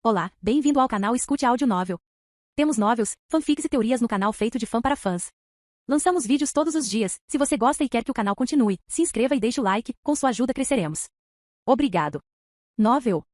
Olá, bem-vindo ao canal Escute Áudio Novel. Temos novels, fanfics e teorias no canal feito de fã para fãs. Lançamos vídeos todos os dias. Se você gosta e quer que o canal continue, se inscreva e deixe o like, com sua ajuda cresceremos. Obrigado. Novel.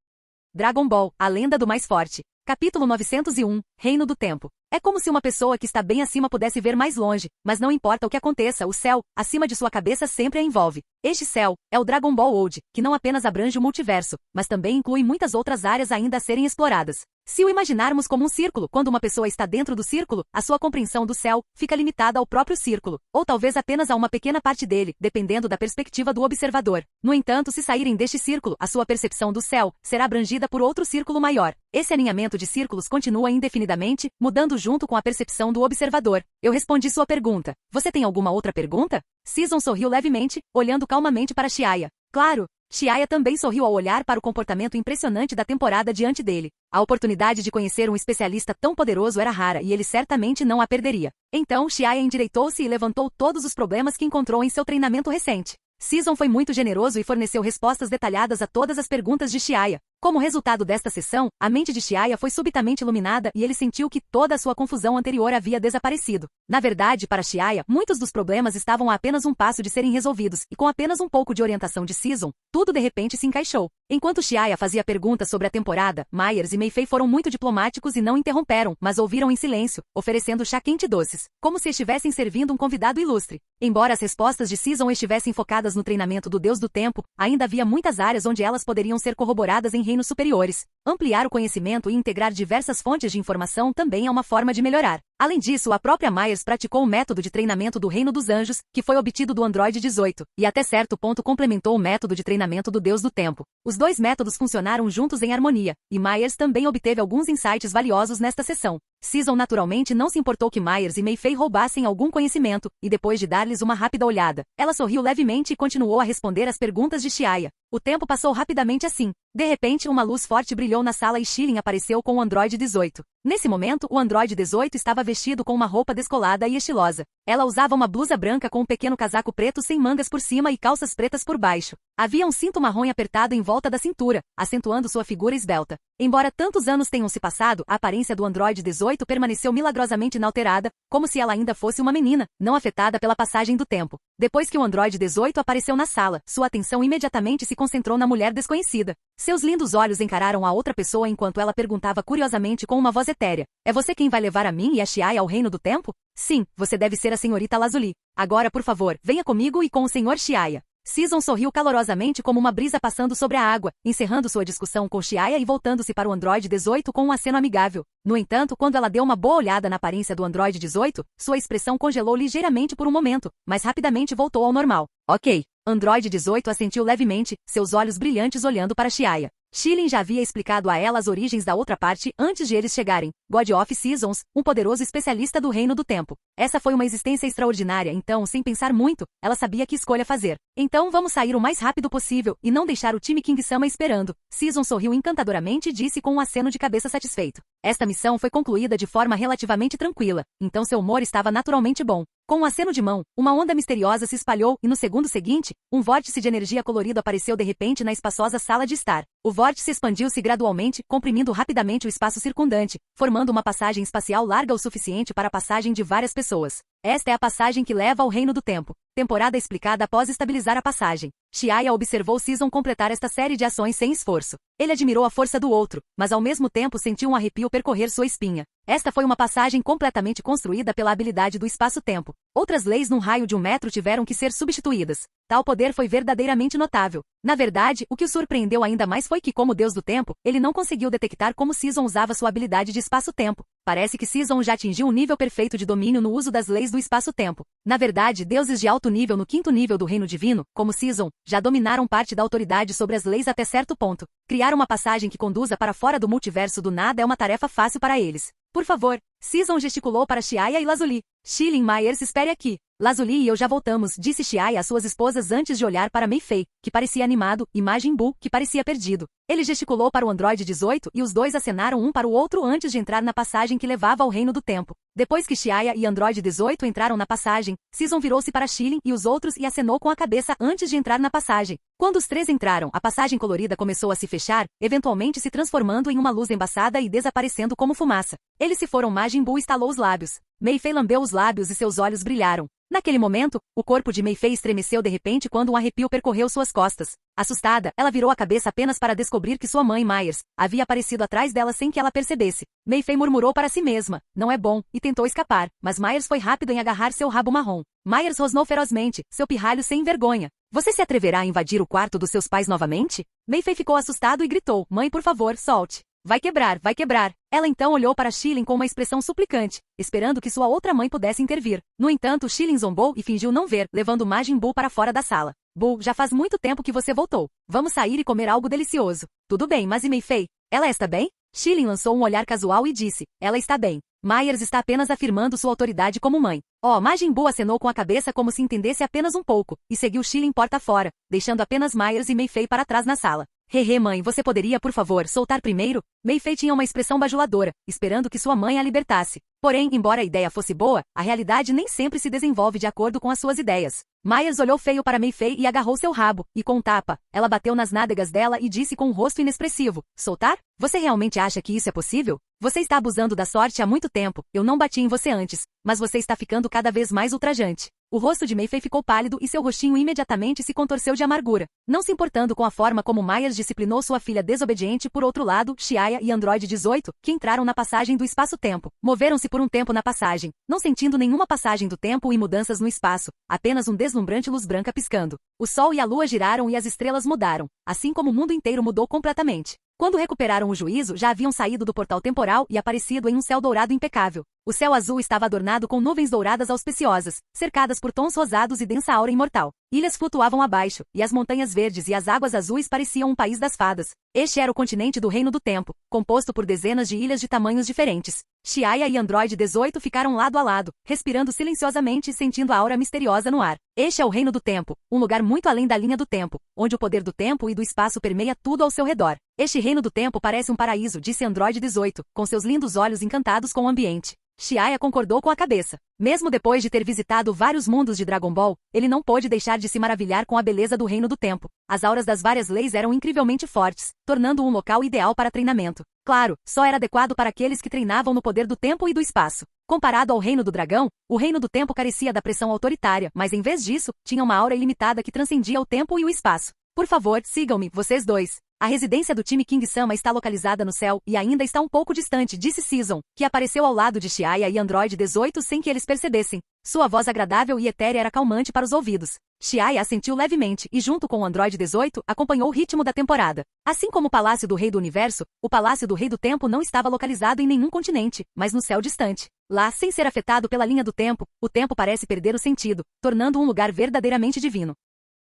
Dragon Ball, a lenda do mais forte. Capítulo 901, Reino do Tempo. É como se uma pessoa que está bem acima pudesse ver mais longe, mas não importa o que aconteça, o céu, acima de sua cabeça sempre a envolve. Este céu é o Dragon Ball Old, que não apenas abrange o multiverso, mas também inclui muitas outras áreas ainda a serem exploradas. Se o imaginarmos como um círculo, quando uma pessoa está dentro do círculo, a sua compreensão do céu fica limitada ao próprio círculo, ou talvez apenas a uma pequena parte dele, dependendo da perspectiva do observador. No entanto, se saírem deste círculo, a sua percepção do céu será abrangida por outro círculo maior. Esse alinhamento de círculos continua indefinidamente, mudando junto com a percepção do observador. Eu respondi sua pergunta. Você tem alguma outra pergunta? Season sorriu levemente, olhando calmamente para Chiaya. Claro! Chiaya também sorriu ao olhar para o comportamento impressionante da temporada diante dele. A oportunidade de conhecer um especialista tão poderoso era rara e ele certamente não a perderia. Então, Chiaya endireitou-se e levantou todos os problemas que encontrou em seu treinamento recente. Season foi muito generoso e forneceu respostas detalhadas a todas as perguntas de Chiaya. Como resultado desta sessão, a mente de Chiaya foi subitamente iluminada e ele sentiu que toda a sua confusão anterior havia desaparecido. Na verdade, para Chiaya, muitos dos problemas estavam a apenas um passo de serem resolvidos, e com apenas um pouco de orientação de Season, tudo de repente se encaixou. Enquanto Chiaya fazia perguntas sobre a temporada, Myers e Mei-Fei foram muito diplomáticos e não interromperam, mas ouviram em silêncio, oferecendo chá quente e doces, como se estivessem servindo um convidado ilustre. Embora as respostas de Season estivessem focadas no treinamento do Deus do Tempo, ainda havia muitas áreas onde elas poderiam ser corroboradas em reinos superiores. Ampliar o conhecimento e integrar diversas fontes de informação também é uma forma de melhorar. Além disso, a própria Myers praticou o método de treinamento do Reino dos Anjos, que foi obtido do Android 18, e até certo ponto complementou o método de treinamento do Deus do Tempo. Os dois métodos funcionaram juntos em harmonia, e Myers também obteve alguns insights valiosos nesta sessão. Season naturalmente não se importou que Myers e Mei-Fei roubassem algum conhecimento, e depois de dar-lhes uma rápida olhada, ela sorriu levemente e continuou a responder às perguntas de Chiaya. O tempo passou rapidamente assim. De repente, uma luz forte brilhou na sala e Shilin apareceu com o Android 18. Nesse momento, o Android 18 estava vestido com uma roupa descolada e estilosa. Ela usava uma blusa branca com um pequeno casaco preto sem mangas por cima e calças pretas por baixo. Havia um cinto marrom apertado em volta da cintura, acentuando sua figura esbelta. Embora tantos anos tenham se passado, a aparência do Android 18 permaneceu milagrosamente inalterada, como se ela ainda fosse uma menina, não afetada pela passagem do tempo. Depois que o Android 18 apareceu na sala, sua atenção imediatamente se concentrou na mulher desconhecida. Seus lindos olhos encararam a outra pessoa enquanto ela perguntava curiosamente com uma voz etérea. É você quem vai levar a mim e a Chiaya ao Reino do Tempo? Sim, você deve ser a senhorita Lazuli. Agora, por favor, venha comigo e com o senhor Chiaya. Season sorriu calorosamente como uma brisa passando sobre a água, encerrando sua discussão com Chiaya e voltando-se para o Android 18 com um aceno amigável. No entanto, quando ela deu uma boa olhada na aparência do Android 18, sua expressão congelou ligeiramente por um momento, mas rapidamente voltou ao normal. Ok. Android 18 assentiu levemente, seus olhos brilhantes olhando para Chiaya. Shilin já havia explicado a ela as origens da outra parte antes de eles chegarem. God of Seasons, um poderoso especialista do Reino do Tempo. Essa foi uma existência extraordinária, então, sem pensar muito, ela sabia que escolha fazer. Então vamos sair o mais rápido possível e não deixar o time King-sama esperando. Season sorriu encantadoramente e disse com um aceno de cabeça satisfeito. Esta missão foi concluída de forma relativamente tranquila, então seu humor estava naturalmente bom. Com um aceno de mão, uma onda misteriosa se espalhou e no segundo seguinte, um vórtice de energia colorido apareceu de repente na espaçosa sala de estar. O vórtice expandiu-se gradualmente, comprimindo rapidamente o espaço circundante, formando uma passagem espacial larga o suficiente para a passagem de várias pessoas. Esta é a passagem que leva ao Reino do Tempo. Temporada explicada após estabilizar a passagem. Chiaya observou Season completar esta série de ações sem esforço. Ele admirou a força do outro, mas ao mesmo tempo sentiu um arrepio percorrer sua espinha. Esta foi uma passagem completamente construída pela habilidade do espaço-tempo. Outras leis num raio de 1 metro tiveram que ser substituídas. Tal poder foi verdadeiramente notável. Na verdade, o que o surpreendeu ainda mais foi que, como Deus do Tempo, ele não conseguiu detectar como Season usava sua habilidade de espaço-tempo. Parece que Season já atingiu um nível perfeito de domínio no uso das leis do espaço-tempo. Na verdade, deuses de alto nível no 5º nível do Reino Divino, como Season, já dominaram parte da autoridade sobre as leis até certo ponto. Criar uma passagem que conduza para fora do multiverso do nada é uma tarefa fácil para eles. Por favor, Season gesticulou para Chiaya e Lazuli. Shilin Myers espere aqui. Lazuli e eu já voltamos, disse Xiai às suas esposas antes de olhar para Mei Fei, que parecia animado, e Majin Buu, que parecia perdido. Ele gesticulou para o Android 18 e os dois acenaram um para o outro antes de entrar na passagem que levava ao Reino do Tempo. Depois que Xiaya e Android 18 entraram na passagem, Season virou-se para Shilin e os outros e acenou com a cabeça antes de entrar na passagem. Quando os três entraram, a passagem colorida começou a se fechar, eventualmente se transformando em uma luz embaçada e desaparecendo como fumaça. Eles se foram. Majin Buu estalou os lábios. Mei Fei lambeu os lábios e seus olhos brilharam. Naquele momento, o corpo de Mei Fei estremeceu de repente quando um arrepio percorreu suas costas. Assustada, ela virou a cabeça apenas para descobrir que sua mãe, Myers, havia aparecido atrás dela sem que ela percebesse. Mei Fei murmurou para si mesma, não é bom, e tentou escapar, mas Myers foi rápido em agarrar seu rabo marrom. Myers rosnou ferozmente, seu pirralho sem vergonha. Você se atreverá a invadir o quarto dos seus pais novamente? Mei Fei ficou assustado e gritou, mãe, por favor, solte. Vai quebrar, vai quebrar. Ela então olhou para Shilin com uma expressão suplicante, esperando que sua outra mãe pudesse intervir. No entanto, Shilin zombou e fingiu não ver, levando Majin Buu para fora da sala. Buu, já faz muito tempo que você voltou. Vamos sair e comer algo delicioso. Tudo bem, mas e Mei Fei? Ela está bem? Shilin lançou um olhar casual e disse, ela está bem. Myers está apenas afirmando sua autoridade como mãe. Majin Buu acenou com a cabeça como se entendesse apenas um pouco, e seguiu Shilin porta fora, deixando apenas Myers e Mei Fei para trás na sala. Hehe, mãe, você poderia, por favor, soltar primeiro? Mei Fei tinha uma expressão bajuladora, esperando que sua mãe a libertasse. Porém, embora a ideia fosse boa, a realidade nem sempre se desenvolve de acordo com as suas ideias. Myers olhou feio para Mei Fei e agarrou seu rabo, e com um tapa, ela bateu nas nádegas dela e disse com um rosto inexpressivo, soltar? Você realmente acha que isso é possível? Você está abusando da sorte há muito tempo, eu não bati em você antes, mas você está ficando cada vez mais ultrajante. O rosto de Mei Fei ficou pálido e seu rostinho imediatamente se contorceu de amargura. Não se importando com a forma como Myers disciplinou sua filha desobediente, por outro lado, Xiaya e Android 18, que entraram na passagem do espaço-tempo, moveram-se por um tempo na passagem, não sentindo nenhuma passagem do tempo e mudanças no espaço, apenas um deslumbrante luz branca piscando. O sol e a lua giraram e as estrelas mudaram, assim como o mundo inteiro mudou completamente. Quando recuperaram o juízo, já haviam saído do portal temporal e aparecido em um céu dourado impecável. O céu azul estava adornado com nuvens douradas auspiciosas, cercadas por tons rosados e densa aura imortal. Ilhas flutuavam abaixo, e as montanhas verdes e as águas azuis pareciam um país das fadas. Este era o continente do Reino do Tempo, composto por dezenas de ilhas de tamanhos diferentes. Xiaya e Android 18 ficaram lado a lado, respirando silenciosamente e sentindo a aura misteriosa no ar. Este é o Reino do Tempo, um lugar muito além da linha do tempo, onde o poder do tempo e do espaço permeia tudo ao seu redor. Este Reino do Tempo parece um paraíso, disse Android 18, com seus lindos olhos encantados com o ambiente. Xiaya concordou com a cabeça. Mesmo depois de ter visitado vários mundos de Dragon Ball, ele não pôde deixar de se maravilhar com a beleza do Reino do Tempo. As auras das várias leis eram incrivelmente fortes, tornando-o um local ideal para treinamento. Claro, só era adequado para aqueles que treinavam no poder do tempo e do espaço. Comparado ao Reino do Dragão, o Reino do Tempo carecia da pressão autoritária, mas em vez disso, tinha uma aura ilimitada que transcendia o tempo e o espaço. Por favor, sigam-me, vocês dois. A residência do time King-sama está localizada no céu e ainda está um pouco distante, disse Season, que apareceu ao lado de Xiaya e Android 18 sem que eles percebessem. Sua voz agradável e etérea era calmante para os ouvidos. Xiaya assentiu levemente e, junto com o Android 18, acompanhou o ritmo da temporada. Assim como o Palácio do Rei do Universo, o Palácio do Rei do Tempo não estava localizado em nenhum continente, mas no céu distante. Lá, sem ser afetado pela linha do tempo, o tempo parece perder o sentido, tornando um lugar verdadeiramente divino.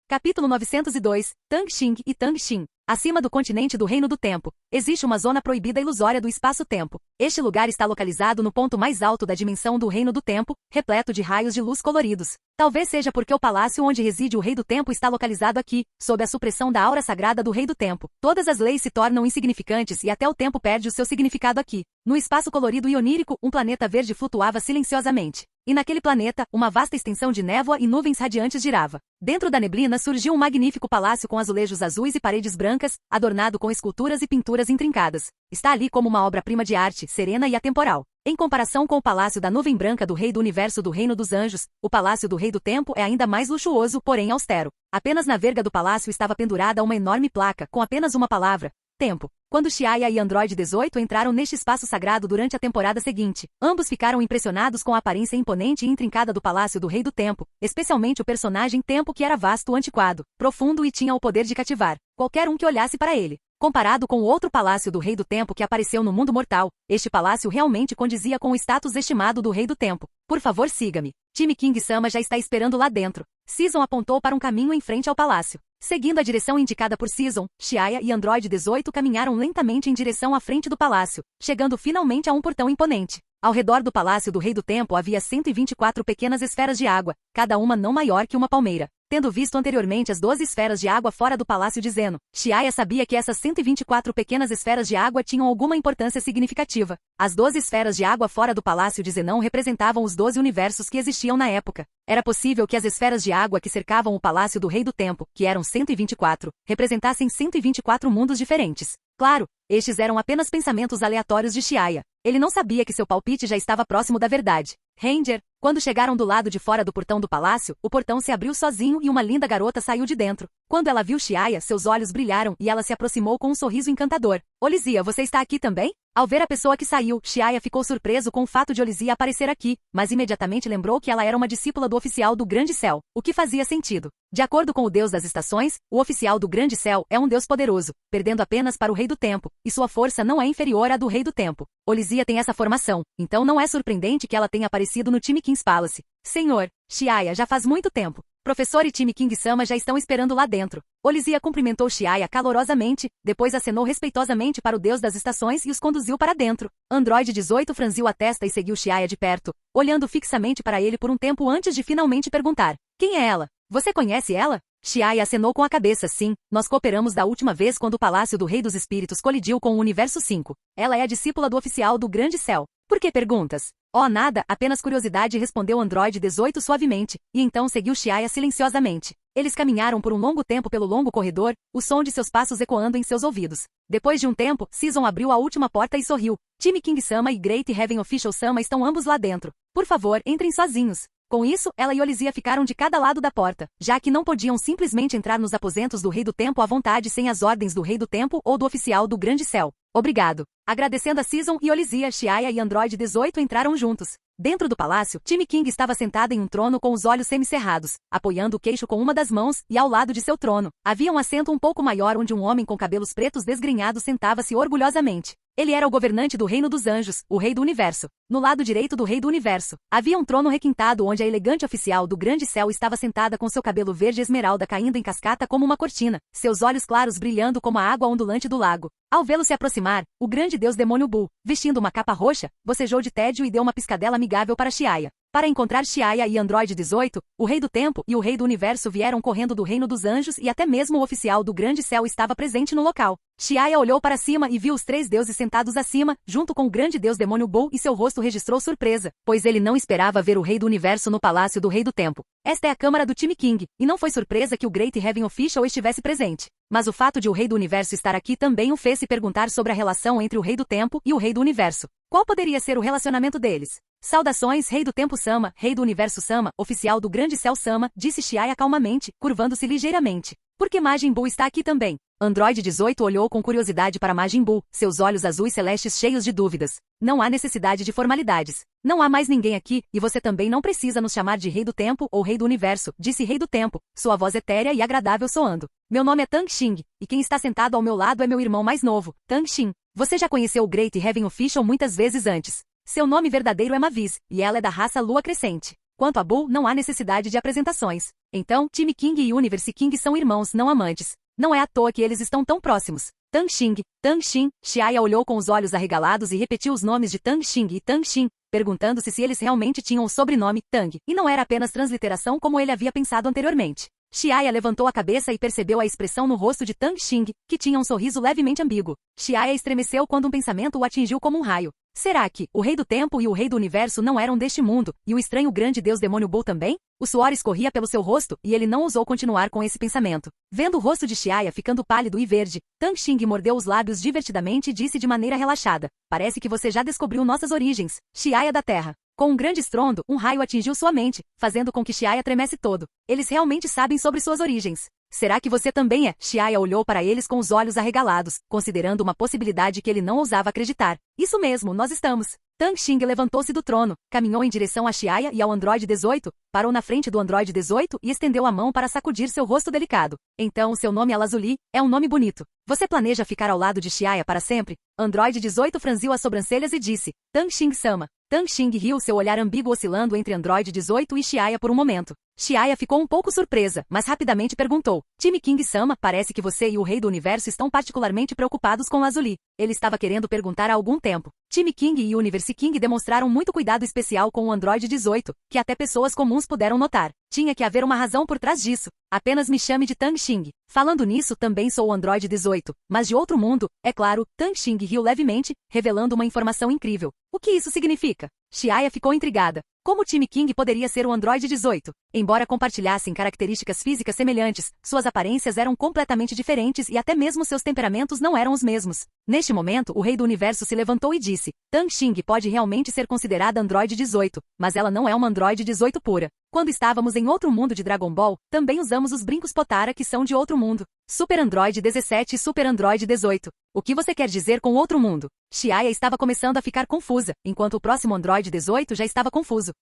Capítulo 902, Tang Xing e Tang Xin. Acima do continente do Reino do Tempo, existe uma zona proibida ilusória do espaço-tempo. Este lugar está localizado no ponto mais alto da dimensão do Reino do Tempo, repleto de raios de luz coloridos. Talvez seja porque o palácio onde reside o Rei do Tempo está localizado aqui, sob a supressão da aura sagrada do Rei do Tempo. Todas as leis se tornam insignificantes e até o tempo perde o seu significado aqui. No espaço colorido e onírico, um planeta verde flutuava silenciosamente. E naquele planeta, uma vasta extensão de névoa e nuvens radiantes girava. Dentro da neblina surgiu um magnífico palácio com azulejos azuis e paredes brancas, adornado com esculturas e pinturas intrincadas. Está ali como uma obra-prima de arte, serena e atemporal. Em comparação com o Palácio da Nuvem Branca do Rei do Universo do Reino dos Anjos, o Palácio do Rei do Tempo é ainda mais luxuoso, porém austero. Apenas na verga do palácio estava pendurada uma enorme placa, com apenas uma palavra: tempo. Quando Xiaya e Android 18 entraram neste espaço sagrado durante a temporada seguinte, ambos ficaram impressionados com a aparência imponente e intrincada do Palácio do Rei do Tempo, especialmente o personagem Tempo, que era vasto, antiquado, profundo e tinha o poder de cativar qualquer um que olhasse para ele. Comparado com o outro palácio do Rei do Tempo que apareceu no mundo mortal, este palácio realmente condizia com o status estimado do Rei do Tempo. Por favor, siga-me. Time King-sama já está esperando lá dentro. Season apontou para um caminho em frente ao palácio. Seguindo a direção indicada por Season, Xiaya e Android 18 caminharam lentamente em direção à frente do palácio, chegando finalmente a um portão imponente. Ao redor do palácio do Rei do Tempo havia 124 pequenas esferas de água, cada uma não maior que uma palmeira. Tendo visto anteriormente as 12 esferas de água fora do palácio de Zeno, Xiaia sabia que essas 124 pequenas esferas de água tinham alguma importância significativa. As 12 esferas de água fora do palácio de Zenão representavam os 12 universos que existiam na época. Era possível que as esferas de água que cercavam o palácio do Rei do Tempo, que eram 124, representassem 124 mundos diferentes. Claro, estes eram apenas pensamentos aleatórios de Xiaia. Ele não sabia que seu palpite já estava próximo da verdade. Ranger, quando chegaram do lado de fora do portão do palácio, o portão se abriu sozinho e uma linda garota saiu de dentro. Quando ela viu Xiaia, seus olhos brilharam e ela se aproximou com um sorriso encantador. Olizia, você está aqui também? Ao ver a pessoa que saiu, Xiaia ficou surpreso com o fato de Olizia aparecer aqui, mas imediatamente lembrou que ela era uma discípula do oficial do Grande Céu, o que fazia sentido. De acordo com o Deus das Estações, o oficial do Grande Céu é um Deus poderoso, perdendo apenas para o Rei do Tempo, e sua força não é inferior à do Rei do Tempo. Olizia tem essa formação, então não é surpreendente que ela tenha aparecido no time King's Palace. Senhor, Xiaia, já faz muito tempo. Professor e time King-sama já estão esperando lá dentro. Olizia cumprimentou Xiaia calorosamente, depois acenou respeitosamente para o Deus das Estações e os conduziu para dentro. Android 18 franziu a testa e seguiu Xiaia de perto, olhando fixamente para ele por um tempo antes de finalmente perguntar: quem é ela? Você conhece ela? Xiaia acenou com a cabeça. Sim, nós cooperamos da última vez quando o Palácio do Rei dos Espíritos colidiu com o Universo 5. Ela é a discípula do oficial do Grande Céu. Por que perguntas? Oh, nada, apenas curiosidade, respondeu Android 18 suavemente, e então seguiu Xiaia silenciosamente. Eles caminharam por um longo tempo pelo longo corredor, o som de seus passos ecoando em seus ouvidos. Depois de um tempo, Season abriu a última porta e sorriu. Time King-sama e Great Heaven Official-sama estão ambos lá dentro. Por favor, entrem sozinhos. Com isso, ela e Olizia ficaram de cada lado da porta, já que não podiam simplesmente entrar nos aposentos do Rei do Tempo à vontade sem as ordens do Rei do Tempo ou do oficial do Grande Céu. Obrigado. Agradecendo a Season e Olizia, Xiaia e Android 18 entraram juntos. Dentro do palácio, Time King estava sentada em um trono com os olhos semicerrados, apoiando o queixo com uma das mãos, e ao lado de seu trono, havia um assento um pouco maior onde um homem com cabelos pretos desgrenhados sentava-se orgulhosamente. Ele era o governante do Reino dos Anjos, o Rei do Universo. No lado direito do Rei do Universo, havia um trono requintado onde a elegante oficial do Grande Céu estava sentada com seu cabelo verde esmeralda caindo em cascata como uma cortina, seus olhos claros brilhando como a água ondulante do lago. Ao vê-lo se aproximar, o grande deus demônio Buu, vestindo uma capa roxa, bocejou de tédio e deu uma piscadela amigável para Xiaia. Para encontrar Xiaia e Android 18, o Rei do Tempo e o Rei do Universo vieram correndo do Reino dos Anjos e até mesmo o oficial do Grande Céu estava presente no local. Xiaia olhou para cima e viu os três deuses sentados acima, junto com o grande deus demônio Buu, e seu rosto registrou surpresa, pois ele não esperava ver o Rei do Universo no Palácio do Rei do Tempo. Esta é a câmara do time King, e não foi surpresa que o Great Heaven Official estivesse presente. Mas o fato de o Rei do Universo estar aqui também o fez se perguntar sobre a relação entre o Rei do Tempo e o Rei do Universo. Qual poderia ser o relacionamento deles? Saudações, Rei do Tempo Sama, Rei do Universo Sama, oficial do Grande Céu Sama, disse Xiaia calmamente, curvando-se ligeiramente. Por que Majin Buu está aqui também? Android 18 olhou com curiosidade para Majin Buu, seus olhos azuis celestes cheios de dúvidas. Não há necessidade de formalidades. Não há mais ninguém aqui, e você também não precisa nos chamar de Rei do Tempo ou Rei do Universo, disse Rei do Tempo, sua voz etérea e agradável soando. Meu nome é Tang Xing, e quem está sentado ao meu lado é meu irmão mais novo, Tang Xin. Você já conheceu o Great Heaven Official muitas vezes antes. Seu nome verdadeiro é Mavis, e ela é da raça Lua Crescente. Quanto a Buu, não há necessidade de apresentações. Então, Time King e Universe King são irmãos, não amantes. Não é à toa que eles estão tão próximos. Tang Xing, Tang Xin, Xiaia olhou com os olhos arregalados e repetiu os nomes de Tang Xing e Tang Xin, perguntando-se se eles realmente tinham o sobrenome Tang, e não era apenas transliteração como ele havia pensado anteriormente. Xiaia levantou a cabeça e percebeu a expressão no rosto de Tang Xing, que tinha um sorriso levemente ambíguo. Xiaia estremeceu quando um pensamento o atingiu como um raio. Será que o Rei do Tempo e o Rei do Universo não eram deste mundo, e o estranho grande deus demônio Buu também? O suor escorria pelo seu rosto, e ele não ousou continuar com esse pensamento. Vendo o rosto de Xiaia ficando pálido e verde, Tang Xing mordeu os lábios divertidamente e disse de maneira relaxada: parece que você já descobriu nossas origens, Xiaia da Terra. Com um grande estrondo, um raio atingiu sua mente, fazendo com que Xiaia tremesse todo. Eles realmente sabem sobre suas origens. Será que você também é? Xiaia olhou para eles com os olhos arregalados, considerando uma possibilidade que ele não ousava acreditar. Isso mesmo, nós estamos. Tang Xing levantou-se do trono, caminhou em direção a Xiaia e ao Android 18, parou na frente do Android 18 e estendeu a mão para sacudir seu rosto delicado. Então, seu nome Alazuli é um nome bonito. Você planeja ficar ao lado de Xiaia para sempre? Android 18 franziu as sobrancelhas e disse: Tang Xing-sama. Tang Xing riu, seu olhar ambíguo oscilando entre Android 18 e Xiaia por um momento. Chiaya ficou um pouco surpresa, mas rapidamente perguntou. Time King-sama, parece que você e o rei do universo estão particularmente preocupados com Lazuli. Ele estava querendo perguntar há algum tempo. Time King e Universe King demonstraram muito cuidado especial com o Android 18, que até pessoas comuns puderam notar. Tinha que haver uma razão por trás disso. Apenas me chame de Tang Xing. Falando nisso, também sou o Android 18, mas de outro mundo, é claro. Tang Xing riu levemente, revelando uma informação incrível. O que isso significa? Chiaya ficou intrigada. Como o time King poderia ser o Android 18? Embora compartilhassem características físicas semelhantes, suas aparências eram completamente diferentes e até mesmo seus temperamentos não eram os mesmos. Neste momento, o rei do universo se levantou e disse, Tang Xing pode realmente ser considerada Android 18, mas ela não é uma Android 18 pura. Quando estávamos em outro mundo de Dragon Ball, também usamos os brincos Potara que são de outro mundo. Super Android 17 e Super Android 18. O que você quer dizer com outro mundo? Chiaya estava começando a ficar confusa, enquanto o próximo Android 18 já estava confuso.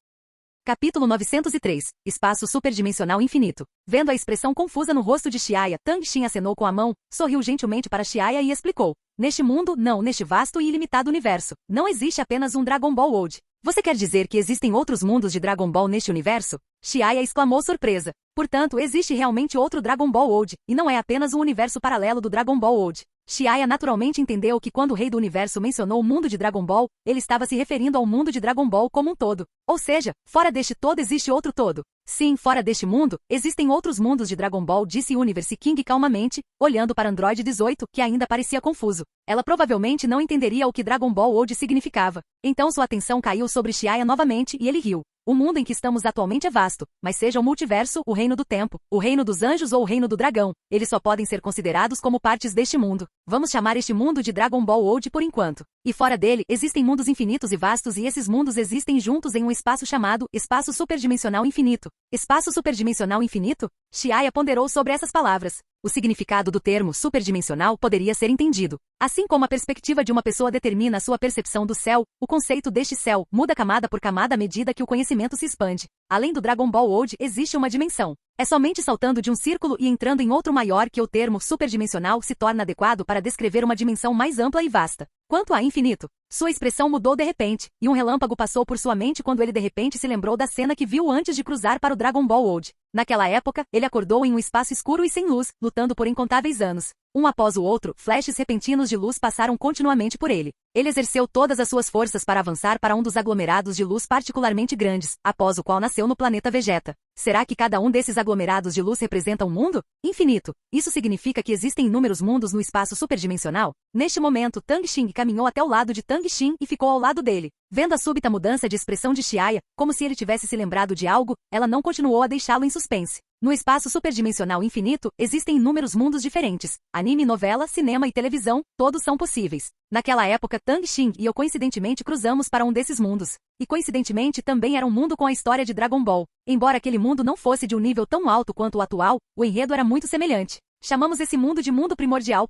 Capítulo 903. Espaço superdimensional infinito. Vendo a expressão confusa no rosto de Chiaya, Tang Xin acenou com a mão, sorriu gentilmente para Chiaya e explicou. Neste mundo, não, neste vasto e ilimitado universo, não existe apenas um Dragon Ball World. Você quer dizer que existem outros mundos de Dragon Ball neste universo? Chiaya exclamou surpresa. Portanto, existe realmente outro Dragon Ball World, e não é apenas um universo paralelo do Dragon Ball World. Chiaya naturalmente entendeu que quando o rei do universo mencionou o mundo de Dragon Ball, ele estava se referindo ao mundo de Dragon Ball como um todo. Ou seja, fora deste todo existe outro todo. Sim, fora deste mundo, existem outros mundos de Dragon Ball, disse Universe King calmamente, olhando para Android 18, que ainda parecia confuso. Ela provavelmente não entenderia o que Dragon Ball World significava. Então sua atenção caiu sobre Chiaya novamente e ele riu. O mundo em que estamos atualmente é vasto, mas seja o multiverso, o reino do tempo, o reino dos anjos ou o reino do dragão, eles só podem ser considerados como partes deste mundo. Vamos chamar este mundo de Dragon Ball World por enquanto. E fora dele, existem mundos infinitos e vastos e esses mundos existem juntos em um espaço chamado Espaço Superdimensional Infinito. Espaço Superdimensional Infinito? Chiaya ponderou sobre essas palavras. O significado do termo superdimensional poderia ser entendido. Assim como a perspectiva de uma pessoa determina a sua percepção do céu, o conceito deste céu muda camada por camada à medida que o conhecimento se expande. Além do Dragon Ball World, existe uma dimensão. É somente saltando de um círculo e entrando em outro maior que o termo superdimensional se torna adequado para descrever uma dimensão mais ampla e vasta. Quanto a infinito, sua expressão mudou de repente, e um relâmpago passou por sua mente quando ele de repente se lembrou da cena que viu antes de cruzar para o Dragon Ball World. Naquela época, ele acordou em um espaço escuro e sem luz, lutando por incontáveis anos. Um após o outro, flashes repentinos de luz passaram continuamente por ele. Ele exerceu todas as suas forças para avançar para um dos aglomerados de luz particularmente grandes, após o qual nasceu no planeta Vegeta. Será que cada um desses aglomerados de luz representa um mundo? Infinito. Isso significa que existem inúmeros mundos no espaço superdimensional? Neste momento, Tang Xing caminhou até o lado de Tang Xin e ficou ao lado dele. Vendo a súbita mudança de expressão de Chiaya, como se ele tivesse se lembrado de algo, ela não continuou a deixá-lo em suspense. No espaço superdimensional infinito, existem inúmeros mundos diferentes. Anime, novela, cinema e televisão, todos são possíveis. Naquela época, Tang Xin e eu coincidentemente cruzamos para um desses mundos. E coincidentemente também era um mundo com a história de Dragon Ball. Embora aquele mundo não fosse de um nível tão alto quanto o atual, o enredo era muito semelhante. Chamamos esse mundo de mundo primordial.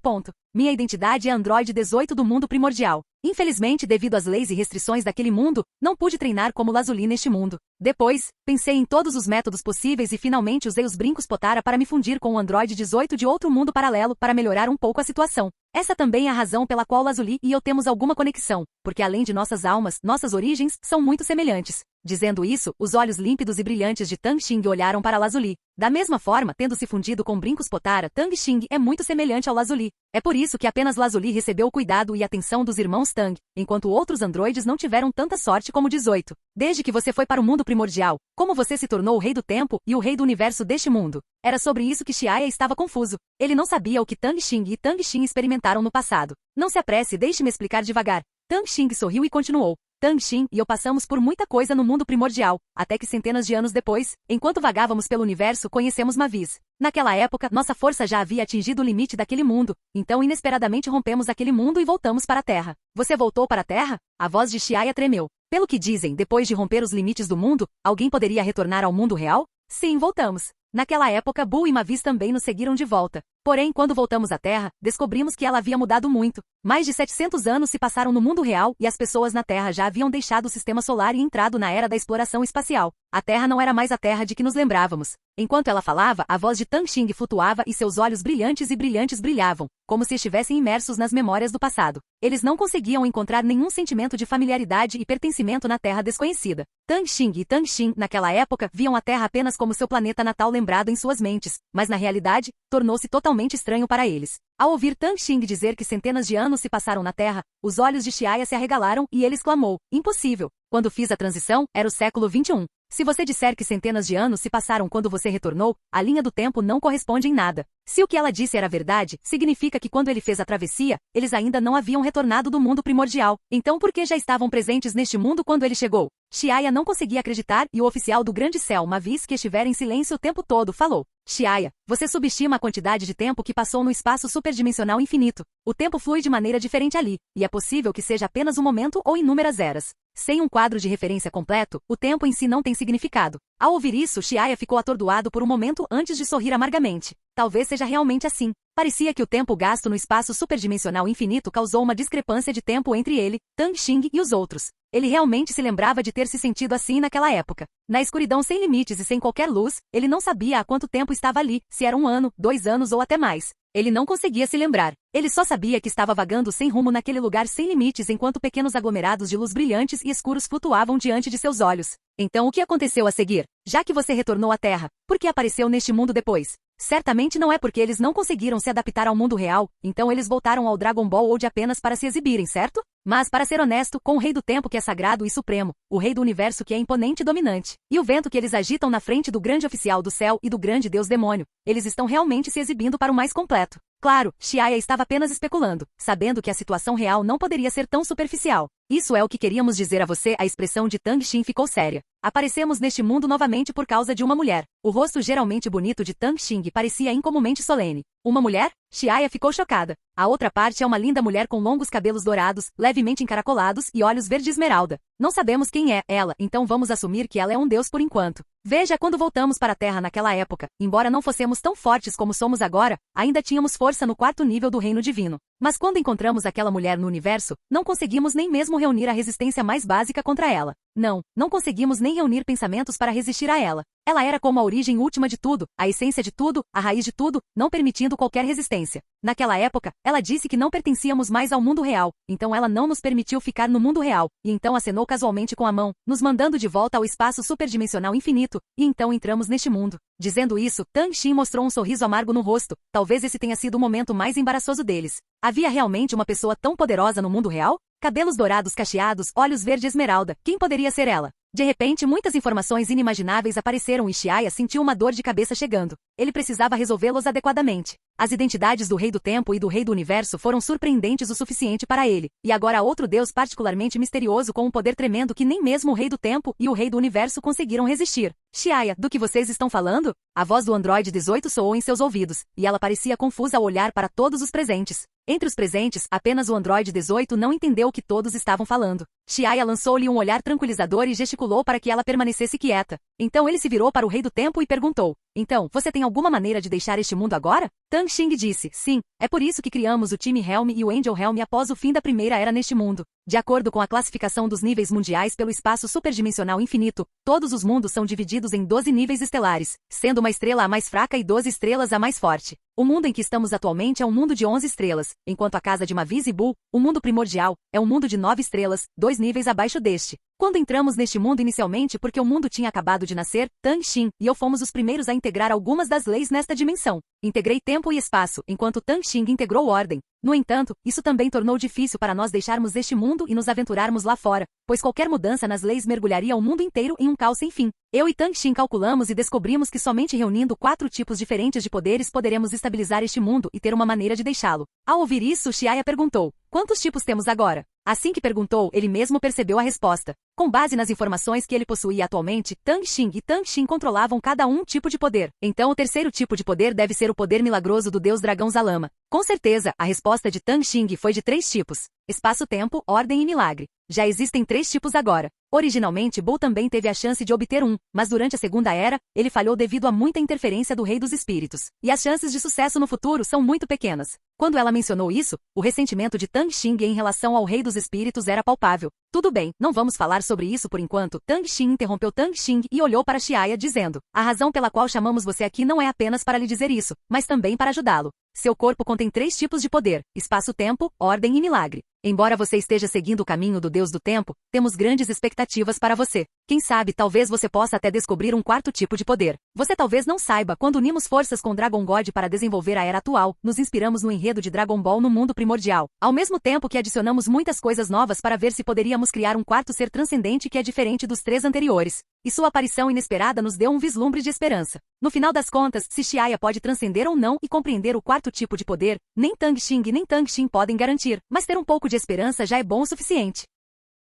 Minha identidade é Android 18 do mundo primordial. Infelizmente, devido às leis e restrições daquele mundo, não pude treinar como Lazuli neste mundo. Depois, pensei em todos os métodos possíveis e finalmente usei os brincos Potara para me fundir com o Android 18 de outro mundo paralelo para melhorar um pouco a situação. Essa também é a razão pela qual Lazuli e eu temos alguma conexão, porque além de nossas almas, nossas origens são muito semelhantes. Dizendo isso, os olhos límpidos e brilhantes de Tang Xing olharam para Lazuli. Da mesma forma, tendo se fundido com brincos Potara, Tang Xing é muito semelhante ao Lazuli. É por isso que apenas Lazuli recebeu o cuidado e atenção dos irmãos Tang, enquanto outros androides não tiveram tanta sorte como 18. Desde que você foi para o mundo primordial, como você se tornou o rei do tempo e o rei do universo deste mundo? Era sobre isso que Chiaya estava confuso. Ele não sabia o que Tang Xing e Tang Xin experimentaram no passado. Não se apresse, deixe-me explicar devagar. Tang Xing sorriu e continuou. Tang Xin e eu passamos por muita coisa no mundo primordial, até que centenas de anos depois, enquanto vagávamos pelo universo, conhecemos Mavis. Naquela época, nossa força já havia atingido o limite daquele mundo, então inesperadamente rompemos aquele mundo e voltamos para a Terra. Você voltou para a Terra? A voz de Chiaya tremeu. Pelo que dizem, depois de romper os limites do mundo, alguém poderia retornar ao mundo real? Sim, voltamos. Naquela época, Buu e Mavis também nos seguiram de volta. Porém, quando voltamos à Terra, descobrimos que ela havia mudado muito. Mais de 700 anos se passaram no mundo real e as pessoas na Terra já haviam deixado o sistema solar e entrado na era da exploração espacial. A Terra não era mais a Terra de que nos lembrávamos. Enquanto ela falava, a voz de Tang Xing flutuava e seus olhos brilhantes e brilhantes brilhavam, como se estivessem imersos nas memórias do passado. Eles não conseguiam encontrar nenhum sentimento de familiaridade e pertencimento na Terra desconhecida. Tang Xing e Tang Xin, naquela época, viam a Terra apenas como seu planeta natal lembrado em suas mentes, mas na realidade, tornou-se totalmente estranho para eles. Ao ouvir Tang Xing dizer que centenas de anos se passaram na Terra, os olhos de Xiaya se arregalaram e ele exclamou: impossível! Quando fiz a transição, era o século 21. Se você disser que centenas de anos se passaram quando você retornou, a linha do tempo não corresponde em nada. Se o que ela disse era verdade, significa que quando ele fez a travessia, eles ainda não haviam retornado do mundo primordial. Então por que já estavam presentes neste mundo quando ele chegou? Xiaya não conseguia acreditar e o oficial do Grande Céu, Mavis, que estivera em silêncio o tempo todo, falou: Xiaya, você subestima a quantidade de tempo que passou no espaço superdimensional infinito. O tempo flui de maneira diferente ali, e é possível que seja apenas um momento ou inúmeras eras. Sem um quadro de referência completo, o tempo em si não tem significado. Ao ouvir isso, Xiaya ficou atordoado por um momento antes de sorrir amargamente. Talvez seja realmente assim. Parecia que o tempo gasto no espaço superdimensional infinito causou uma discrepância de tempo entre ele, Tang Xing e os outros. Ele realmente se lembrava de ter se sentido assim naquela época. Na escuridão sem limites e sem qualquer luz, ele não sabia há quanto tempo estava ali, se era 1 ano, 2 anos ou até mais. Ele não conseguia se lembrar. Ele só sabia que estava vagando sem rumo naquele lugar sem limites enquanto pequenos aglomerados de luz brilhantes e escuros flutuavam diante de seus olhos. Então o que aconteceu a seguir? Já que você retornou à Terra, por que apareceu neste mundo depois? Certamente não é porque eles não conseguiram se adaptar ao mundo real, então eles voltaram ao Dragon Ball Old apenas para se exibirem, certo? Mas, para ser honesto, com o Rei do Tempo que é sagrado e supremo, o Rei do Universo que é imponente e dominante, e o vento que eles agitam na frente do grande oficial do céu e do grande Deus Demônio, eles estão realmente se exibindo para o mais completo. Claro, Xiaya estava apenas especulando, sabendo que a situação real não poderia ser tão superficial. Isso é o que queríamos dizer a você. A expressão de Tang Xin ficou séria. Aparecemos neste mundo novamente por causa de uma mulher. O rosto geralmente bonito de Tang Xing parecia incomumente solene. Uma mulher? Xiaya ficou chocada. A outra parte é uma linda mulher com longos cabelos dourados, levemente encaracolados e olhos verde esmeralda. Não sabemos quem é ela, então vamos assumir que ela é um deus por enquanto. Veja, quando voltamos para a Terra naquela época, embora não fossemos tão fortes como somos agora, ainda tínhamos força no 4º nível do reino divino. Mas quando encontramos aquela mulher no universo, não conseguimos nem mesmo reunir a resistência mais básica contra ela. Não conseguimos nem reunir pensamentos para resistir a ela. Ela era como a origem última de tudo, a essência de tudo, a raiz de tudo, não permitindo qualquer resistência. Naquela época, ela disse que não pertencíamos mais ao mundo real, então ela não nos permitiu ficar no mundo real, e então acenou casualmente com a mão, nos mandando de volta ao espaço superdimensional infinito, e então entramos neste mundo. Dizendo isso, Tang Xin mostrou um sorriso amargo no rosto. Talvez esse tenha sido o momento mais embaraçoso deles. Havia realmente uma pessoa tão poderosa no mundo real? Cabelos dourados cacheados, olhos verde esmeralda. Quem poderia ser ela? De repente, muitas informações inimagináveis apareceram e Xiaya sentiu uma dor de cabeça chegando. Ele precisava resolvê-los adequadamente. As identidades do Rei do Tempo e do Rei do Universo foram surpreendentes o suficiente para ele. E agora outro deus particularmente misterioso com um poder tremendo que nem mesmo o Rei do Tempo e o Rei do Universo conseguiram resistir. Xiaya, do que vocês estão falando? A voz do Android 18 soou em seus ouvidos, e ela parecia confusa ao olhar para todos os presentes. Entre os presentes, apenas o Android 18 não entendeu o que todos estavam falando. Xiaya lançou-lhe um olhar tranquilizador e gesticulou para que ela permanecesse quieta. Então ele se virou para o Rei do Tempo e perguntou: então, você tem alguma maneira de deixar este mundo agora? Tang Xing disse: sim, é por isso que criamos o time Helm e o Angel Helm após o fim da primeira era neste mundo. De acordo com a classificação dos níveis mundiais pelo espaço superdimensional infinito, todos os mundos são divididos em 12 níveis estelares, sendo uma estrela a mais fraca e 12 estrelas a mais forte. O mundo em que estamos atualmente é um mundo de 11 estrelas, enquanto a casa de Mavis e Buu, o mundo primordial, é um mundo de 9 estrelas, 2 níveis abaixo deste. Quando entramos neste mundo inicialmente porque o mundo tinha acabado de nascer, Tang Xin e eu fomos os primeiros a integrar algumas das leis nesta dimensão. Integrei tempo e espaço, enquanto Tang Xin integrou ordem. No entanto, isso também tornou difícil para nós deixarmos este mundo e nos aventurarmos lá fora, pois qualquer mudança nas leis mergulharia o mundo inteiro em um caos sem fim. Eu e Tang Xin calculamos e descobrimos que somente reunindo 4 tipos diferentes de poderes poderemos estabilizar este mundo e ter uma maneira de deixá-lo. Ao ouvir isso, Xiaya perguntou: quantos tipos temos agora? Assim que perguntou, ele mesmo percebeu a resposta. Com base nas informações que ele possuía atualmente, Tang Xing e Tang Xin controlavam cada um tipo de poder. Então o terceiro tipo de poder deve ser o poder milagroso do deus dragão Zalama. Com certeza, a resposta de Tang Xing foi de 3 tipos: espaço-tempo, ordem e milagre. Já existem 3 tipos agora. Originalmente Bull também teve a chance de obter um, mas durante a Segunda Era, ele falhou devido a muita interferência do Rei dos Espíritos, e as chances de sucesso no futuro são muito pequenas. Quando ela mencionou isso, o ressentimento de Tang Xing em relação ao Rei dos Espíritos era palpável. Tudo bem, não vamos falar sobre isso por enquanto. Tang Xin interrompeu Tang Xing e olhou para Xiaya dizendo: a razão pela qual chamamos você aqui não é apenas para lhe dizer isso, mas também para ajudá-lo. Seu corpo contém 3 tipos de poder: espaço-tempo, ordem e milagre. Embora você esteja seguindo o caminho do Deus do Tempo, temos grandes expectativas para você. Quem sabe, talvez você possa até descobrir um 4º tipo de poder. Você talvez não saiba, quando unimos forças com Dragon God para desenvolver a era atual, nos inspiramos no enredo de Dragon Ball no mundo primordial, ao mesmo tempo que adicionamos muitas coisas novas para ver se poderíamos criar um 4º ser transcendente que é diferente dos 3 anteriores. E sua aparição inesperada nos deu um vislumbre de esperança. No final das contas, se Xiaya pode transcender ou não e compreender o 4º tipo de poder, nem Tang Xing nem Tang Xin podem garantir, mas ter um pouco de esperança já é bom o suficiente.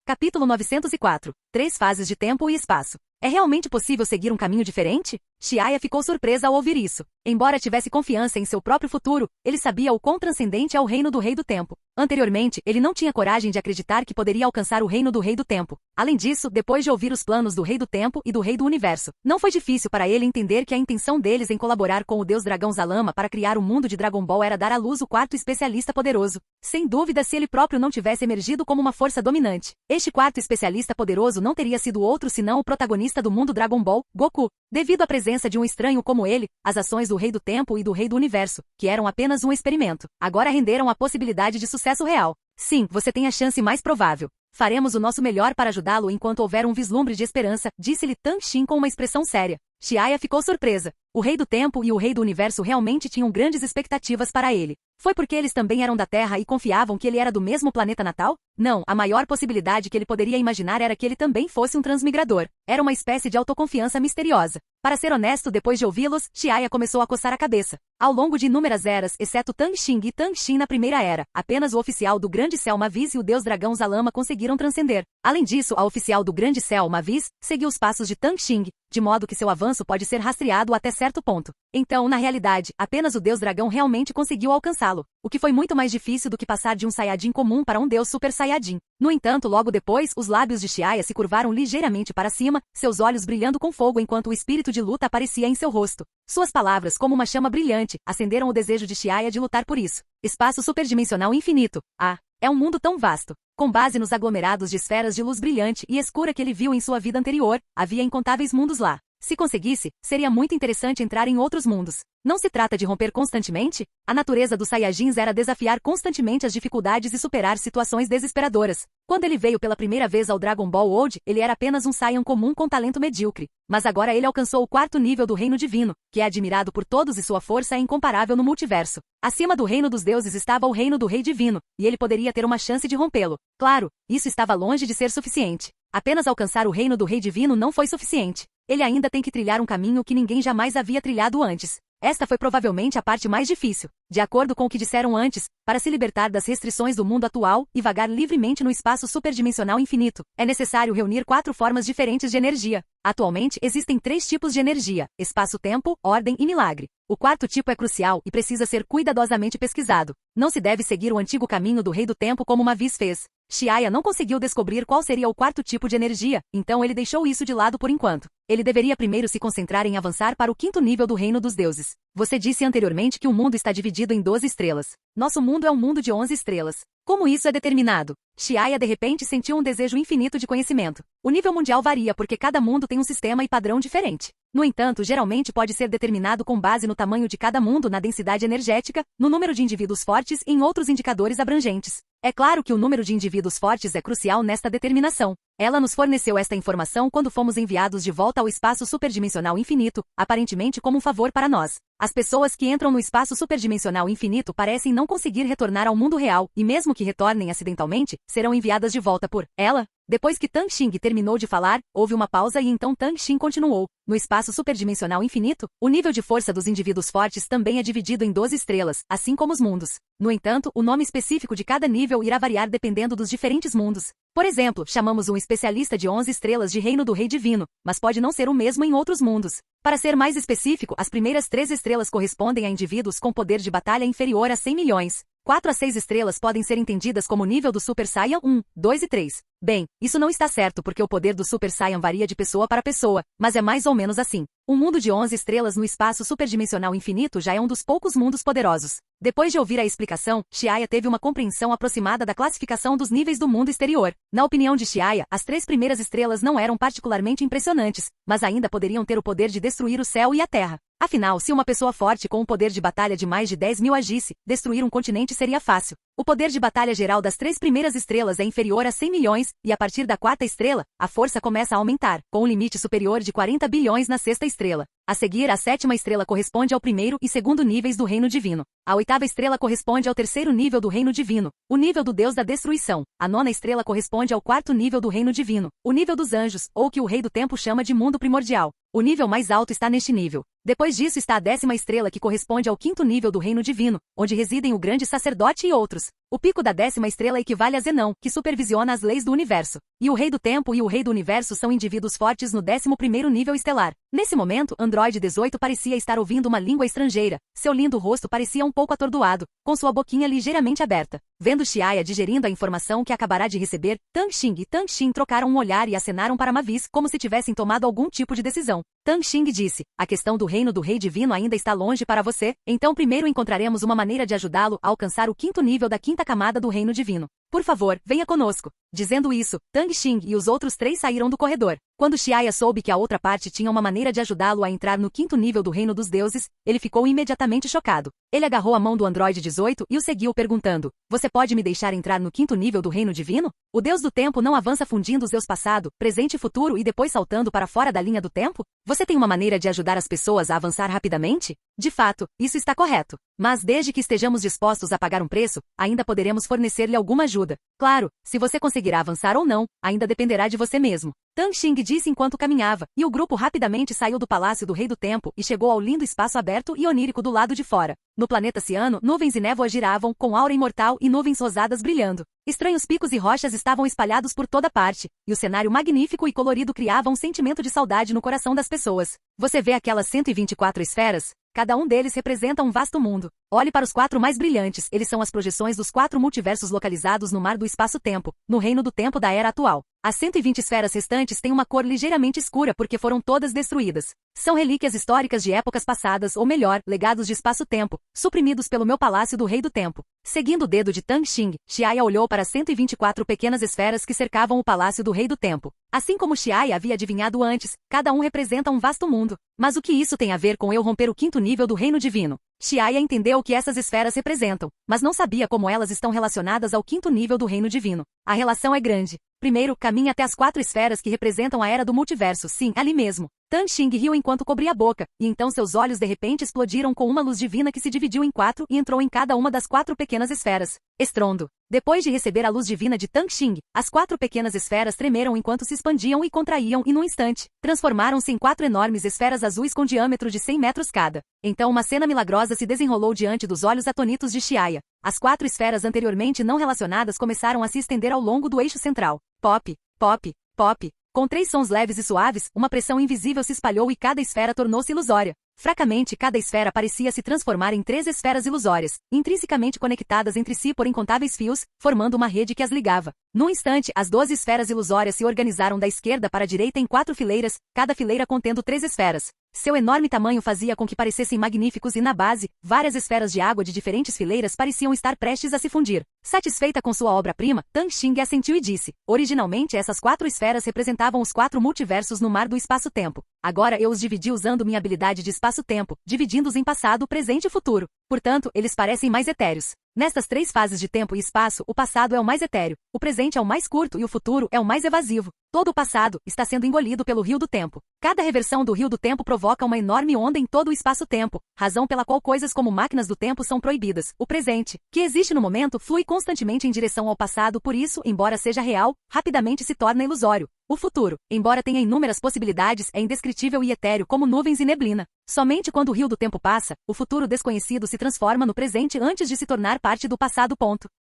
Capítulo 904. 3 fases de tempo e espaço. É realmente possível seguir um caminho diferente? Xiaya ficou surpresa ao ouvir isso. Embora tivesse confiança em seu próprio futuro, ele sabia o quão transcendente é o reino do Rei do Tempo. Anteriormente, ele não tinha coragem de acreditar que poderia alcançar o reino do Rei do Tempo. Além disso, depois de ouvir os planos do Rei do Tempo e do Rei do Universo, não foi difícil para ele entender que a intenção deles em colaborar com o Deus Dragão Zalama para criar o mundo de Dragon Ball era dar à luz o 4º especialista poderoso. Sem dúvida, se ele próprio não tivesse emergido como uma força dominante, este 4º especialista poderoso não teria sido outro senão o protagonista do mundo Dragon Ball, Goku. Devido à presença de um estranho como ele, as ações do Rei do Tempo e do Rei do Universo, que eram apenas um experimento, agora renderam a possibilidade de sucesso real. Sim, você tem a chance mais provável. Faremos o nosso melhor para ajudá-lo enquanto houver um vislumbre de esperança, disse-lhe Tang Xin com uma expressão séria. Xiaya ficou surpresa. O Rei do Tempo e o Rei do Universo realmente tinham grandes expectativas para ele. Foi porque eles também eram da Terra e confiavam que ele era do mesmo planeta natal? Não, a maior possibilidade que ele poderia imaginar era que ele também fosse um transmigrador. Era uma espécie de autoconfiança misteriosa. Para ser honesto, depois de ouvi-los, Xiaya começou a coçar a cabeça. Ao longo de inúmeras eras, exceto Tang Xing e Tang Xin na primeira era, apenas o oficial do Grande Céu Mavis e o Deus Dragão Zalama conseguiram transcender. Além disso, a oficial do Grande Céu Mavis seguiu os passos de Tang Xing, de modo que seu avanço pode ser rastreado até certo ponto. Então, na realidade, apenas o Deus Dragão realmente conseguiu alcançá-lo, o que foi muito mais difícil do que passar de um Saiyajin comum para um Deus Super Saiyajin. No entanto, logo depois, os lábios de Xiaya se curvaram ligeiramente para cima, seus olhos brilhando com fogo enquanto o espírito de luta aparecia em seu rosto. Suas palavras, como uma chama brilhante, acenderam o desejo de Xiaya de lutar por isso. Espaço superdimensional infinito. Ah, é um mundo tão vasto. Com base nos aglomerados de esferas de luz brilhante e escura que ele viu em sua vida anterior, havia incontáveis mundos lá. Se conseguisse, seria muito interessante entrar em outros mundos. Não se trata de romper constantemente? A natureza dos Saiyajins era desafiar constantemente as dificuldades e superar situações desesperadoras. Quando ele veio pela primeira vez ao Dragon Ball World, ele era apenas um Saiyan comum com talento medíocre. Mas agora ele alcançou o 4º nível do Reino Divino, que é admirado por todos e sua força é incomparável no multiverso. Acima do Reino dos Deuses estava o Reino do Rei Divino, e ele poderia ter uma chance de rompê-lo. Claro, isso estava longe de ser suficiente. Apenas alcançar o Reino do Rei Divino não foi suficiente. Ele ainda tem que trilhar um caminho que ninguém jamais havia trilhado antes. Esta foi provavelmente a parte mais difícil. De acordo com o que disseram antes, para se libertar das restrições do mundo atual e vagar livremente no espaço superdimensional infinito, é necessário reunir 4 formas diferentes de energia. Atualmente, existem 3 tipos de energia: espaço-tempo, ordem e milagre. O 4º tipo é crucial e precisa ser cuidadosamente pesquisado. Não se deve seguir o antigo caminho do Rei do Tempo como Mavis fez. Xiaya não conseguiu descobrir qual seria o 4º tipo de energia, então ele deixou isso de lado por enquanto. Ele deveria primeiro se concentrar em avançar para o 5º nível do Reino dos Deuses. Você disse anteriormente que o mundo está dividido em 12 estrelas. Nosso mundo é um mundo de 11 estrelas. Como isso é determinado? Xiaya de repente sentiu um desejo infinito de conhecimento. O nível mundial varia porque cada mundo tem um sistema e padrão diferente. No entanto, geralmente pode ser determinado com base no tamanho de cada mundo, na densidade energética, no número de indivíduos fortes e em outros indicadores abrangentes. É claro que o número de indivíduos fortes é crucial nesta determinação. Ela nos forneceu esta informação quando fomos enviados de volta ao espaço superdimensional infinito, aparentemente como um favor para nós. As pessoas que entram no espaço superdimensional infinito parecem não conseguir retornar ao mundo real, e mesmo que retornem acidentalmente, serão enviadas de volta por ela. Depois que Tang Xing terminou de falar, houve uma pausa e então Tang Xin continuou. No espaço superdimensional infinito, o nível de força dos indivíduos fortes também é dividido em 12 estrelas, assim como os mundos. No entanto, o nome específico de cada nível irá variar dependendo dos diferentes mundos. Por exemplo, chamamos um especialista de 11 estrelas de Reino do Rei Divino, mas pode não ser o mesmo em outros mundos. Para ser mais específico, as primeiras 3 estrelas correspondem a indivíduos com poder de batalha inferior a 100 milhões. 4 a 6 estrelas podem ser entendidas como nível do Super Saiyan 1, 2 e 3. Bem, isso não está certo porque o poder do Super Saiyan varia de pessoa para pessoa, mas é mais ou menos assim. Um mundo de 11 estrelas no espaço superdimensional infinito já é um dos poucos mundos poderosos. Depois de ouvir a explicação, Chiaya teve uma compreensão aproximada da classificação dos níveis do mundo exterior. Na opinião de Chiaya, as 3 primeiras estrelas não eram particularmente impressionantes, mas ainda poderiam ter o poder de destruir o céu e a terra. Afinal, se uma pessoa forte com um poder de batalha de mais de 10.000 agisse, destruir um continente seria fácil. O poder de batalha geral das 3 primeiras estrelas é inferior a 100 milhões, e a partir da 4ª estrela, a força começa a aumentar, com um limite superior de 40 bilhões na 6ª estrela. A seguir, a 7ª estrela corresponde ao 1º e 2º níveis do Reino Divino. A 8ª estrela corresponde ao 3º nível do Reino Divino, o nível do Deus da Destruição. A 9ª estrela corresponde ao 4º nível do Reino Divino, o nível dos anjos, ou que o Rei do Tempo chama de Mundo Primordial. O nível mais alto está neste nível. Depois disso está a 10ª estrela que corresponde ao 5º nível do Reino Divino, onde residem o Grande Sacerdote e outros. O pico da 10ª estrela equivale a Zenão, que supervisiona as leis do universo. E o Rei do Tempo e o Rei do Universo são indivíduos fortes no 11º nível estelar. Nesse momento, Android 18 parecia estar ouvindo uma língua estrangeira. Seu lindo rosto parecia um pouco atordoado, com sua boquinha ligeiramente aberta. Vendo Chiaya digerindo a informação que acabará de receber, Tang Xing e Tang Xin trocaram um olhar e acenaram para Mavis como se tivessem tomado algum tipo de decisão. Tang Xing disse, a questão do reino do Rei Divino ainda está longe para você, então primeiro encontraremos uma maneira de ajudá-lo a alcançar o 5º nível da 5ª camada do Reino Divino. Por favor, venha conosco. Dizendo isso, Tang Xing e os outros 3 saíram do corredor. Quando Chiaya soube que a outra parte tinha uma maneira de ajudá-lo a entrar no 5º nível do Reino dos Deuses, ele ficou imediatamente chocado. Ele agarrou a mão do Android 18 e o seguiu perguntando, você pode me deixar entrar no 5º nível do Reino Divino? O Deus do Tempo não avança fundindo os Deus passado, presente e futuro e depois saltando para fora da linha do tempo? Você tem uma maneira de ajudar as pessoas a avançar rapidamente? De fato, isso está correto. Mas desde que estejamos dispostos a pagar um preço, ainda poderemos fornecer-lhe alguma ajuda. Claro, se você conseguirá avançar ou não, ainda dependerá de você mesmo. Tang Xing disse enquanto caminhava, e o grupo rapidamente saiu do Palácio do Rei do Tempo e chegou ao lindo espaço aberto e onírico do lado de fora. No planeta ciano, nuvens e névoa giravam, com aura imortal e nuvens rosadas brilhando. Estranhos picos e rochas estavam espalhados por toda parte, e o cenário magnífico e colorido criava um sentimento de saudade no coração das pessoas. Você vê aquelas 124 esferas? Cada um deles representa um vasto mundo. Olhe para os 4 mais brilhantes, eles são as projeções dos 4 multiversos localizados no mar do espaço-tempo, no reino do tempo da era atual. As 120 esferas restantes têm uma cor ligeiramente escura porque foram todas destruídas. São relíquias históricas de épocas passadas ou melhor, legados de espaço-tempo, suprimidos pelo meu palácio do Rei do Tempo. Seguindo o dedo de Tang Xing, Chiaya olhou para as 124 pequenas esferas que cercavam o palácio do Rei do Tempo. Assim como Chiaya havia adivinhado antes, cada um representa um vasto mundo. Mas o que isso tem a ver com eu romper o 5º nível do Reino Divino? Chiaya entendeu o que essas esferas representam, mas não sabia como elas estão relacionadas ao 5º nível do Reino Divino. A relação é grande. Primeiro, caminhe até as 4 esferas que representam a era do multiverso, sim, ali mesmo. Tang Xing riu enquanto cobria a boca, e então seus olhos de repente explodiram com uma luz divina que se dividiu em 4 e entrou em cada uma das 4 pequenas esferas. Estrondo. Depois de receber a luz divina de Tang Xing, as 4 pequenas esferas tremeram enquanto se expandiam e contraíam e num instante, transformaram-se em 4 enormes esferas azuis com diâmetro de 100 metros cada. Então uma cena milagrosa se desenrolou diante dos olhos atônitos de Chiaya. As 4 esferas anteriormente não relacionadas começaram a se estender ao longo do eixo central. Pop, pop, pop. Com 3 sons leves e suaves, uma pressão invisível se espalhou e cada esfera tornou-se ilusória. Fracamente, cada esfera parecia se transformar em 3 esferas ilusórias, intrinsecamente conectadas entre si por incontáveis fios, formando uma rede que as ligava. Num instante, as 12 esferas ilusórias se organizaram da esquerda para a direita em 4 fileiras, cada fileira contendo 3 esferas. Seu enorme tamanho fazia com que parecessem magníficos e na base, várias esferas de água de diferentes fileiras pareciam estar prestes a se fundir. Satisfeita com sua obra-prima, Tang Xing assentiu e disse, originalmente essas 4 esferas representavam os 4 multiversos no mar do espaço-tempo. Agora eu os dividi usando minha habilidade de espaço-tempo, dividindo-os em passado, presente e futuro. Portanto, eles parecem mais etéreos. Nestas 3 fases de tempo e espaço, o passado é o mais etéreo, o presente é o mais curto e o futuro é o mais evasivo. Todo o passado está sendo engolido pelo rio do tempo. Cada reversão do rio do tempo provoca uma enorme onda em todo o espaço-tempo, razão pela qual coisas como máquinas do tempo são proibidas. O presente, que existe no momento, flui constantemente em direção ao passado, por isso, embora seja real, rapidamente se torna ilusório. O futuro, embora tenha inúmeras possibilidades, é indescritível e etéreo como nuvens e neblina. Somente quando o rio do tempo passa, o futuro desconhecido se transforma no presente antes de se tornar parte do passado.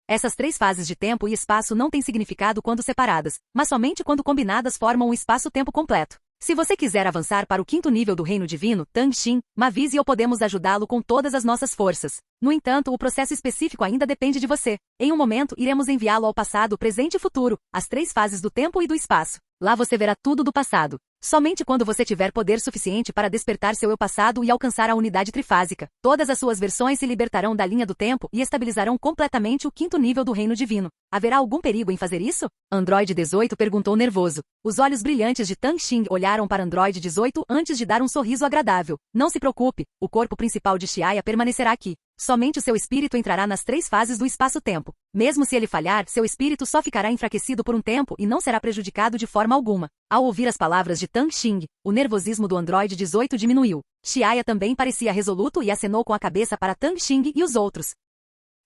Essas 3 fases de tempo e espaço não têm significado quando separadas, mas somente quando combinadas formam um espaço-tempo completo. Se você quiser avançar para o 5º nível do reino divino, Tang Xin, me avise e eu podemos ajudá-lo com todas as nossas forças. No entanto, o processo específico ainda depende de você. Em um momento, iremos enviá-lo ao passado, presente e futuro, as 3 fases do tempo e do espaço. Lá você verá tudo do passado. Somente quando você tiver poder suficiente para despertar seu eu passado e alcançar a unidade trifásica, todas as suas versões se libertarão da linha do tempo e estabilizarão completamente o 5º nível do reino divino. Haverá algum perigo em fazer isso? Android 18 perguntou nervoso. Os olhos brilhantes de Tang Xin olharam para Android 18 antes de dar um sorriso agradável. Não se preocupe, o corpo principal de Xiaya permanecerá aqui. Somente o seu espírito entrará nas 3 fases do espaço-tempo. Mesmo se ele falhar, seu espírito só ficará enfraquecido por um tempo e não será prejudicado de forma alguma. Ao ouvir as palavras de Tang Xin, o nervosismo do Android 18 diminuiu. Xiaya também parecia resoluto e acenou com a cabeça para Tang Xin e os outros.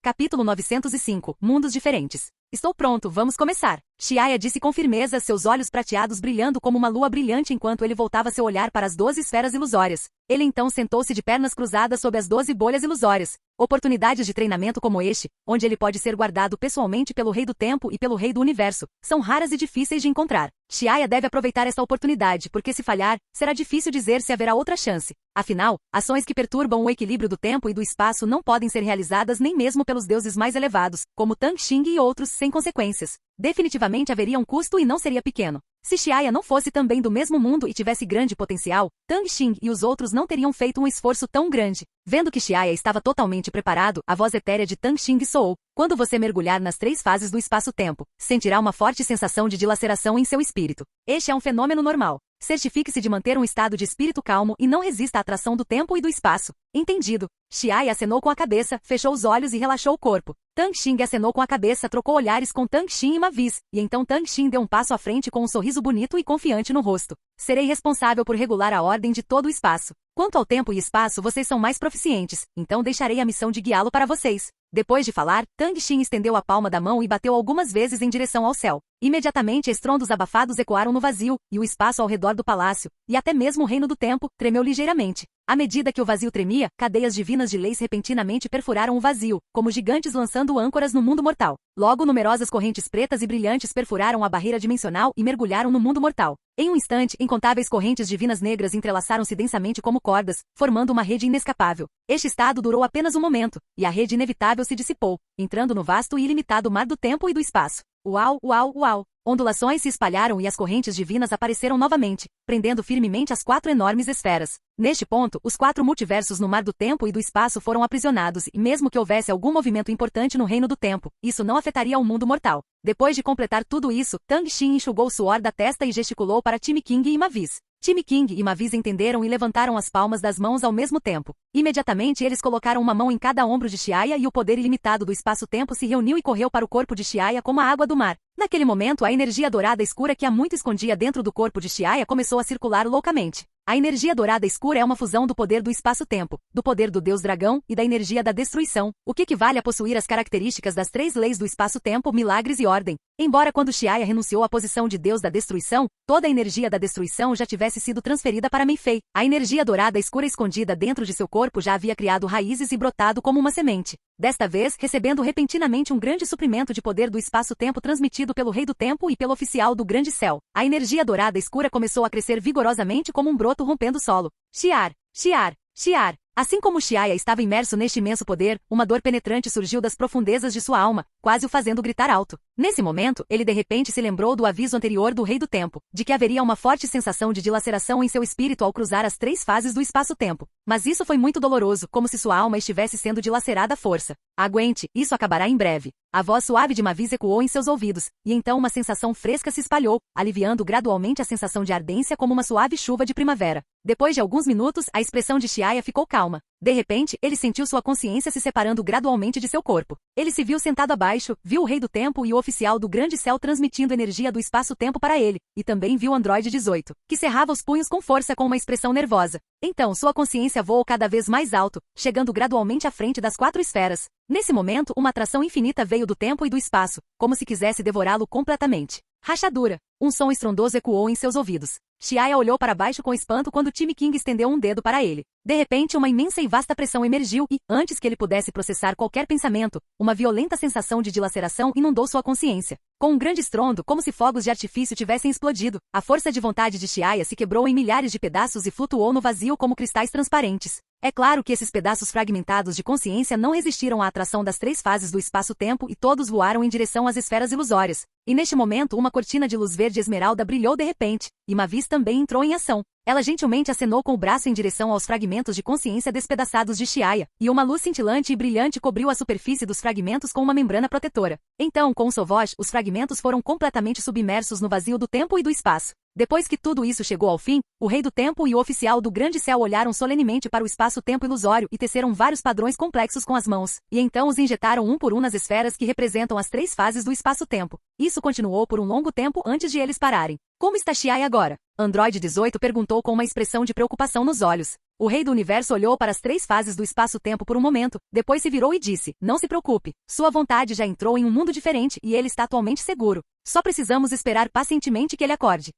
Capítulo 905. Mundos diferentes. Estou pronto, vamos começar. Xiaya disse com firmeza, seus olhos prateados brilhando como uma lua brilhante enquanto ele voltava seu olhar para as 12 esferas ilusórias. Ele então sentou-se de pernas cruzadas sob as 12 bolhas ilusórias. Oportunidades de treinamento como este, onde ele pode ser guardado pessoalmente pelo Rei do Tempo e pelo Rei do Universo, são raras e difíceis de encontrar. Xiaya deve aproveitar esta oportunidade, porque se falhar, será difícil dizer se haverá outra chance. Afinal, ações que perturbam o equilíbrio do tempo e do espaço não podem ser realizadas nem mesmo pelos deuses mais elevados, como Tang Xin e outros, sem consequências. Definitivamente haveria um custo e não seria pequeno. Se Xiaya não fosse também do mesmo mundo e tivesse grande potencial, Tang Xin e os outros não teriam feito um esforço tão grande. Vendo que Xiaya estava totalmente preparado, a voz etérea de Tang Xin soou. Quando você mergulhar nas 3 fases do espaço-tempo, sentirá uma forte sensação de dilaceração em seu espírito. Este é um fenômeno normal. Certifique-se de manter um estado de espírito calmo e não resista à atração do tempo e do espaço. Entendido. Xiaya acenou com a cabeça, fechou os olhos e relaxou o corpo. Tang Xin acenou com a cabeça, trocou olhares com Tang Xin e Mavis, e então Tang Xin deu um passo à frente com um sorriso bonito e confiante no rosto. Serei responsável por regular a ordem de todo o espaço. Quanto ao tempo e espaço, vocês são mais proficientes, então deixarei a missão de guiá-lo para vocês. Depois de falar, Tang Xin estendeu a palma da mão e bateu algumas vezes em direção ao céu. Imediatamente estrondos abafados ecoaram no vazio, e o espaço ao redor do palácio, e até mesmo o reino do tempo, tremeu ligeiramente. À medida que o vazio tremia, cadeias divinas de leis repentinamente perfuraram o vazio, como gigantes lançando âncoras no mundo mortal. Logo, numerosas correntes pretas e brilhantes perfuraram a barreira dimensional e mergulharam no mundo mortal. Em um instante, incontáveis correntes divinas negras entrelaçaram-se densamente como cordas, formando uma rede inescapável. Este estado durou apenas um momento, e a rede inevitável se dissipou, entrando no vasto e ilimitado mar do tempo e do espaço. Uau, uau, uau! Ondulações se espalharam e as correntes divinas apareceram novamente, prendendo firmemente as 4 enormes esferas. Neste ponto, os 4 multiversos no mar do tempo e do espaço foram aprisionados e mesmo que houvesse algum movimento importante no reino do tempo, isso não afetaria o mundo mortal. Depois de completar tudo isso, Tang Xin enxugou o suor da testa e gesticulou para Time King e Mavis. Time King e Mavis entenderam e levantaram as palmas das mãos ao mesmo tempo. Imediatamente eles colocaram uma mão em cada ombro de Xiaya e o poder ilimitado do espaço-tempo se reuniu e correu para o corpo de Xiaya como a água do mar. Naquele momento, a energia dourada escura que há muito escondia dentro do corpo de Xiaya começou a circular loucamente. A energia dourada escura é uma fusão do poder do espaço-tempo, do poder do Deus Dragão e da energia da destruição, o que equivale a possuir as características das 3 leis do espaço-tempo, milagres e ordem. Embora quando Xiaya renunciou à posição de Deus da destruição, toda a energia da destruição já tivesse sido transferida para Meifei. A energia dourada escura escondida dentro de seu corpo já havia criado raízes e brotado como uma semente. Desta vez, recebendo repentinamente um grande suprimento de poder do espaço-tempo transmitido pelo Rei do Tempo e pelo Oficial do Grande Céu, a energia dourada escura começou a crescer vigorosamente como um broto rompendo o solo. Xiar, xiar, xiar. Assim como Xiaya estava imerso neste imenso poder, uma dor penetrante surgiu das profundezas de sua alma, quase o fazendo gritar alto. Nesse momento, ele de repente se lembrou do aviso anterior do Rei do Tempo, de que haveria uma forte sensação de dilaceração em seu espírito ao cruzar as 3 fases do espaço-tempo. Mas isso foi muito doloroso, como se sua alma estivesse sendo dilacerada à força. Aguente, isso acabará em breve. A voz suave de Mavis ecoou em seus ouvidos, e então uma sensação fresca se espalhou, aliviando gradualmente a sensação de ardência como uma suave chuva de primavera. Depois de alguns minutos, a expressão de Xiaya ficou calma. De repente, ele sentiu sua consciência se separando gradualmente de seu corpo. Ele se viu sentado abaixo, viu o Rei do Tempo e o Oficial do Grande Céu transmitindo energia do espaço-tempo para ele, e também viu Android 18, que cerrava os punhos com força com uma expressão nervosa. Então sua consciência voou cada vez mais alto, chegando gradualmente à frente das 4 esferas. Nesse momento, uma atração infinita veio do tempo e do espaço, como se quisesse devorá-lo completamente. Rachadura. Um som estrondoso ecoou em seus ouvidos. Xiaya olhou para baixo com espanto quando Time King estendeu um dedo para ele. De repente, uma imensa e vasta pressão emergiu e, antes que ele pudesse processar qualquer pensamento, uma violenta sensação de dilaceração inundou sua consciência. Com um grande estrondo, como se fogos de artifício tivessem explodido, a força de vontade de Xiaya se quebrou em milhares de pedaços e flutuou no vazio como cristais transparentes. É claro que esses pedaços fragmentados de consciência não resistiram à atração das 3 fases do espaço-tempo e todos voaram em direção às esferas ilusórias. E neste momento uma cortina de luz verde esmeralda brilhou de repente, e Mavis também entrou em ação. Ela gentilmente acenou com o braço em direção aos fragmentos de consciência despedaçados de Xiaya, e uma luz cintilante e brilhante cobriu a superfície dos fragmentos com uma membrana protetora. Então, com um só voz, os fragmentos foram completamente submersos no vazio do tempo e do espaço. Depois que tudo isso chegou ao fim, o Rei do Tempo e o Oficial do Grande Céu olharam solenemente para o espaço-tempo ilusório e teceram vários padrões complexos com as mãos, e então os injetaram um por um nas esferas que representam as 3 fases do espaço-tempo. Isso continuou por um longo tempo antes de eles pararem. Como está Xiaya agora? Android 18 perguntou com uma expressão de preocupação nos olhos. O Rei do Universo olhou para as 3 fases do espaço-tempo por um momento, depois se virou e disse, não se preocupe, sua vontade já entrou em um mundo diferente e ele está atualmente seguro. Só precisamos esperar pacientemente que ele acorde.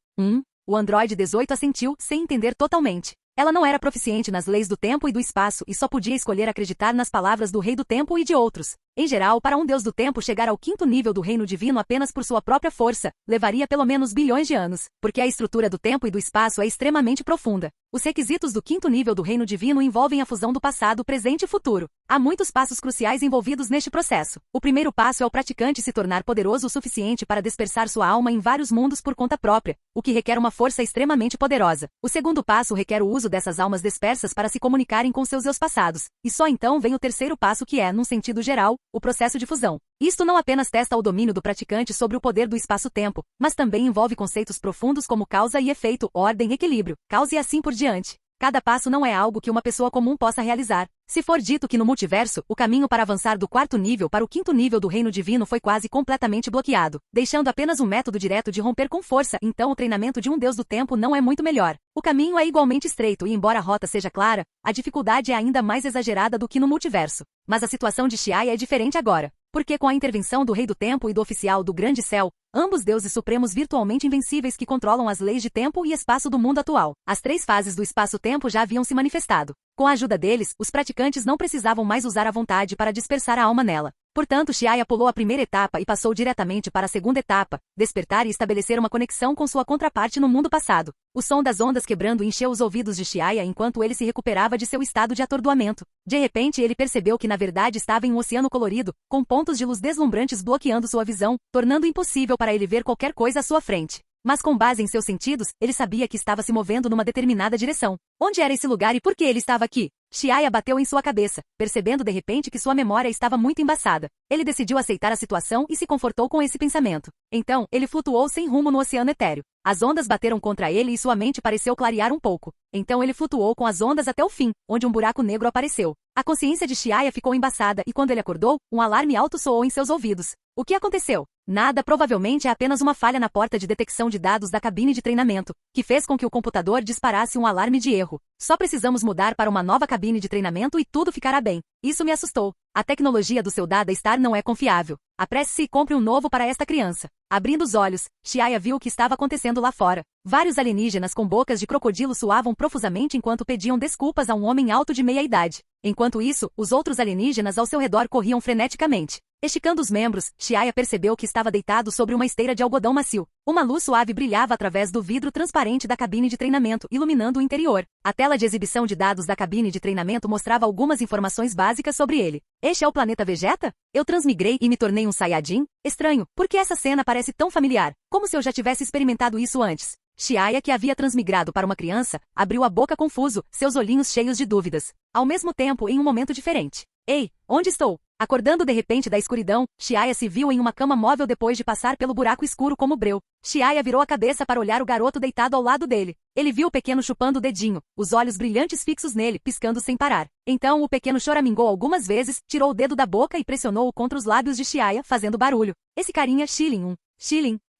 O Android 18 assentiu, sem entender totalmente. Ela não era proficiente nas leis do tempo e do espaço e só podia escolher acreditar nas palavras do Rei do Tempo e de outros. Em geral, para um Deus do Tempo chegar ao 5º nível do reino divino apenas por sua própria força, levaria pelo menos bilhões de anos, porque a estrutura do tempo e do espaço é extremamente profunda. Os requisitos do 5º nível do reino divino envolvem a fusão do passado, presente e futuro. Há muitos passos cruciais envolvidos neste processo. O primeiro passo é o praticante se tornar poderoso o suficiente para dispersar sua alma em vários mundos por conta própria, o que requer uma força extremamente poderosa. O segundo passo requer o uso dessas almas dispersas para se comunicarem com seus eus passados. E só então vem o terceiro passo que é, num sentido geral, o processo de fusão. Isto não apenas testa o domínio do praticante sobre o poder do espaço-tempo, mas também envolve conceitos profundos como causa e efeito, ordem e equilíbrio, causa e assim por diante. Cada passo não é algo que uma pessoa comum possa realizar. Se for dito que no multiverso, o caminho para avançar do 4º nível para o 5º nível do reino divino foi quase completamente bloqueado, deixando apenas um método direto de romper com força, então o treinamento de um deus do tempo não é muito melhor. O caminho é igualmente estreito e embora a rota seja clara, a dificuldade é ainda mais exagerada do que no multiverso. Mas a situação de Xiaya é diferente agora. Porque com a intervenção do Rei do Tempo e do Oficial do Grande Céu, ambos deuses supremos virtualmente invencíveis que controlam as leis de tempo e espaço do mundo atual, as 3 fases do espaço-tempo já haviam se manifestado. Com a ajuda deles, os praticantes não precisavam mais usar a vontade para dispersar a alma nela. Portanto, Xiaya pulou a primeira etapa e passou diretamente para a segunda etapa, despertar e estabelecer uma conexão com sua contraparte no mundo passado. O som das ondas quebrando encheu os ouvidos de Xiaya enquanto ele se recuperava de seu estado de atordoamento. De repente ele percebeu que na verdade estava em um oceano colorido, com pontos de luz deslumbrantes bloqueando sua visão, tornando impossível para ele ver qualquer coisa à sua frente. Mas com base em seus sentidos, ele sabia que estava se movendo numa determinada direção. Onde era esse lugar e por que ele estava aqui? Xiaya bateu em sua cabeça, percebendo de repente que sua memória estava muito embaçada. Ele decidiu aceitar a situação e se confortou com esse pensamento. Então, ele flutuou sem rumo no oceano etéreo. As ondas bateram contra ele e sua mente pareceu clarear um pouco. Então ele flutuou com as ondas até o fim, onde um buraco negro apareceu. A consciência de Xiaya ficou embaçada e quando ele acordou, um alarme alto soou em seus ouvidos. O que aconteceu? Nada, provavelmente é apenas uma falha na porta de detecção de dados da cabine de treinamento, que fez com que o computador disparasse um alarme de erro. Só precisamos mudar para uma nova cabine de treinamento e tudo ficará bem. Isso me assustou. A tecnologia do seu Dada Star não é confiável. Apresse-se e compre um novo para esta criança. Abrindo os olhos, Xiaya viu o que estava acontecendo lá fora. Vários alienígenas com bocas de crocodilo suavam profusamente enquanto pediam desculpas a um homem alto de meia idade. Enquanto isso, os outros alienígenas ao seu redor corriam freneticamente. Esticando os membros, Xiaya percebeu que estava deitado sobre uma esteira de algodão macio. Uma luz suave brilhava através do vidro transparente da cabine de treinamento, iluminando o interior. A tela de exibição de dados da cabine de treinamento mostrava algumas informações básicas sobre ele. Este é o planeta Vegeta? Eu transmigrei e me tornei um Saiyajin? Estranho, por que essa cena parece tão familiar? Como se eu já tivesse experimentado isso antes. Xiaya, que havia transmigrado para uma criança, abriu a boca confuso, seus olhinhos cheios de dúvidas. Ao mesmo tempo, em um momento diferente. Ei, onde estou? Acordando de repente da escuridão, Xiaya se viu em uma cama móvel depois de passar pelo buraco escuro como breu. Xiaya virou a cabeça para olhar o garoto deitado ao lado dele. Ele viu o pequeno chupando o dedinho, os olhos brilhantes fixos nele, piscando sem parar. Então o pequeno choramingou algumas vezes, tirou o dedo da boca e pressionou-o contra os lábios de Xiaya, fazendo barulho. Esse carinha Xilin.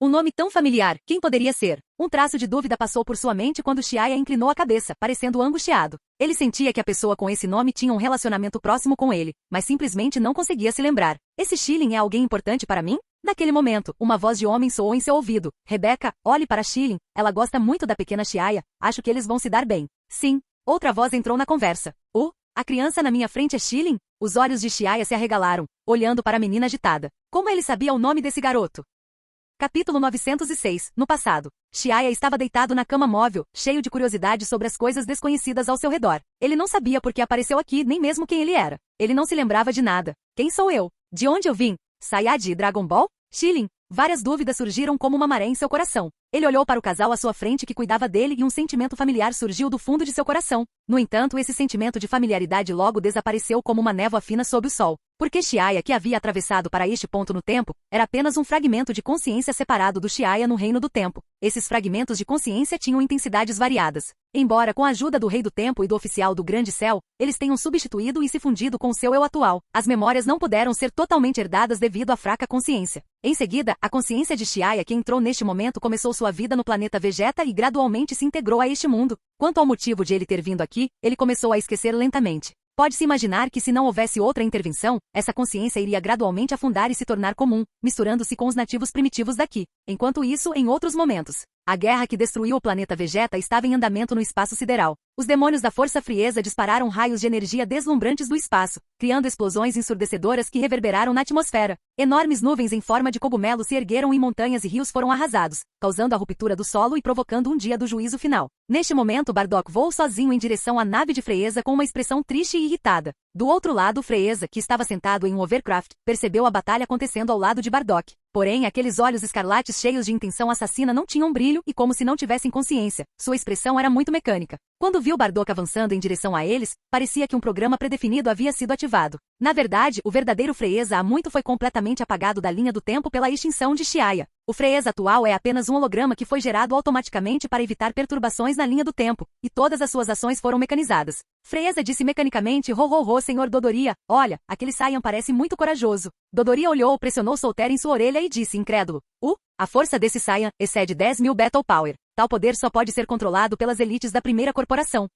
Um nome tão familiar, quem poderia ser? Um traço de dúvida passou por sua mente quando Xiaya inclinou a cabeça, parecendo angustiado. Ele sentia que a pessoa com esse nome tinha um relacionamento próximo com ele, mas simplesmente não conseguia se lembrar. Esse Xilin é alguém importante para mim? Naquele momento, uma voz de homem soou em seu ouvido. Rebecca, olhe para Shilin, ela gosta muito da pequena Xiaya, acho que eles vão se dar bem. Sim. Outra voz entrou na conversa. A criança na minha frente é Shilin? Os olhos de Xiaya se arregalaram, olhando para a menina agitada. Como ele sabia o nome desse garoto? Capítulo 906. No passado, Xiaya estava deitado na cama móvel, cheio de curiosidade sobre as coisas desconhecidas ao seu redor. Ele não sabia por que apareceu aqui, nem mesmo quem ele era. Ele não se lembrava de nada. Quem sou eu? De onde eu vim? Saia de Dragon Ball? Shilin? Várias dúvidas surgiram como uma maré em seu coração. Ele olhou para o casal à sua frente que cuidava dele e um sentimento familiar surgiu do fundo de seu coração. No entanto, esse sentimento de familiaridade logo desapareceu como uma névoa fina sob o sol. Porque Xiaya, que havia atravessado para este ponto no tempo, era apenas um fragmento de consciência separado do Xiaya no reino do tempo. Esses fragmentos de consciência tinham intensidades variadas. Embora com a ajuda do Rei do Tempo e do Oficial do Grande Céu, eles tenham substituído e se fundido com seu eu atual, as memórias não puderam ser totalmente herdadas devido à fraca consciência. Em seguida, a consciência de Xiaya que entrou neste momento começou sua vida no planeta Vegeta e gradualmente se integrou a este mundo. Quanto ao motivo de ele ter vindo aqui, ele começou a esquecer lentamente. Pode-se imaginar que se não houvesse outra intervenção, essa consciência iria gradualmente afundar e se tornar comum, misturando-se com os nativos primitivos daqui. Enquanto isso, em outros momentos, a guerra que destruiu o planeta Vegeta estava em andamento no espaço sideral. Os demônios da Força Frieza dispararam raios de energia deslumbrantes do espaço, criando explosões ensurdecedoras que reverberaram na atmosfera. Enormes nuvens em forma de cogumelo se ergueram e montanhas e rios foram arrasados, causando a ruptura do solo e provocando um dia do juízo final. Neste momento, Bardock voou sozinho em direção à nave de Frieza com uma expressão triste e irritada. Do outro lado, Frieza, que estava sentado em um overcraft, percebeu a batalha acontecendo ao lado de Bardock. Porém, aqueles olhos escarlates cheios de intenção assassina não tinham brilho e como se não tivessem consciência. Sua expressão era muito mecânica. Quando viu Bardock avançando em direção a eles, parecia que um programa predefinido havia sido ativado. Na verdade, o verdadeiro Frieza há muito foi completamente apagado da linha do tempo pela extinção de Xiaya. O Frieza atual é apenas um holograma que foi gerado automaticamente para evitar perturbações na linha do tempo, e todas as suas ações foram mecanizadas. Frieza disse mecanicamente: Senhor Dodoria, olha, aquele Saiyan parece muito corajoso. Dodoria olhou, pressionou Solter em sua orelha e disse incrédulo: a força desse Saiyan excede 10.000 Battle Power. Tal poder só pode ser controlado pelas elites da primeira corporação.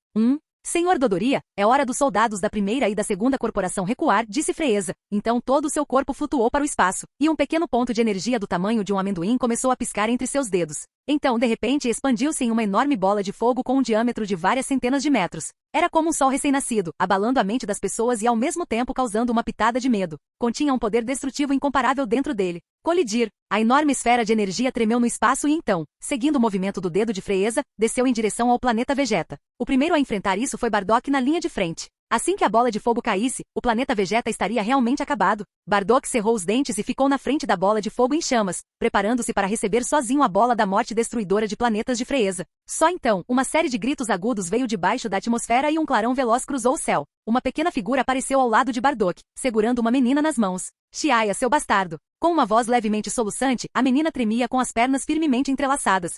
Senhor Dodoria, é hora dos soldados da primeira e da segunda corporação recuar, disse Frieza. Então todo o seu corpo flutuou para o espaço, e um pequeno ponto de energia do tamanho de um amendoim começou a piscar entre seus dedos. Então, de repente, expandiu-se em uma enorme bola de fogo com um diâmetro de várias centenas de metros. Era como um sol recém-nascido, abalando a mente das pessoas e ao mesmo tempo causando uma pitada de medo. Continha um poder destrutivo incomparável dentro dele. Colidir. A enorme esfera de energia tremeu no espaço e então, seguindo o movimento do dedo de Frieza, desceu em direção ao planeta Vegeta. O primeiro a enfrentar isso foi Bardock na linha de frente. Assim que a bola de fogo caísse, o planeta Vegeta estaria realmente acabado. Bardock cerrou os dentes e ficou na frente da bola de fogo em chamas, preparando-se para receber sozinho a bola da morte destruidora de planetas de Frieza. Só então, uma série de gritos agudos veio de baixo da atmosfera e um clarão veloz cruzou o céu. Uma pequena figura apareceu ao lado de Bardock, segurando uma menina nas mãos. Xiaya, seu bastardo. Com uma voz levemente soluçante, a menina tremia com as pernas firmemente entrelaçadas.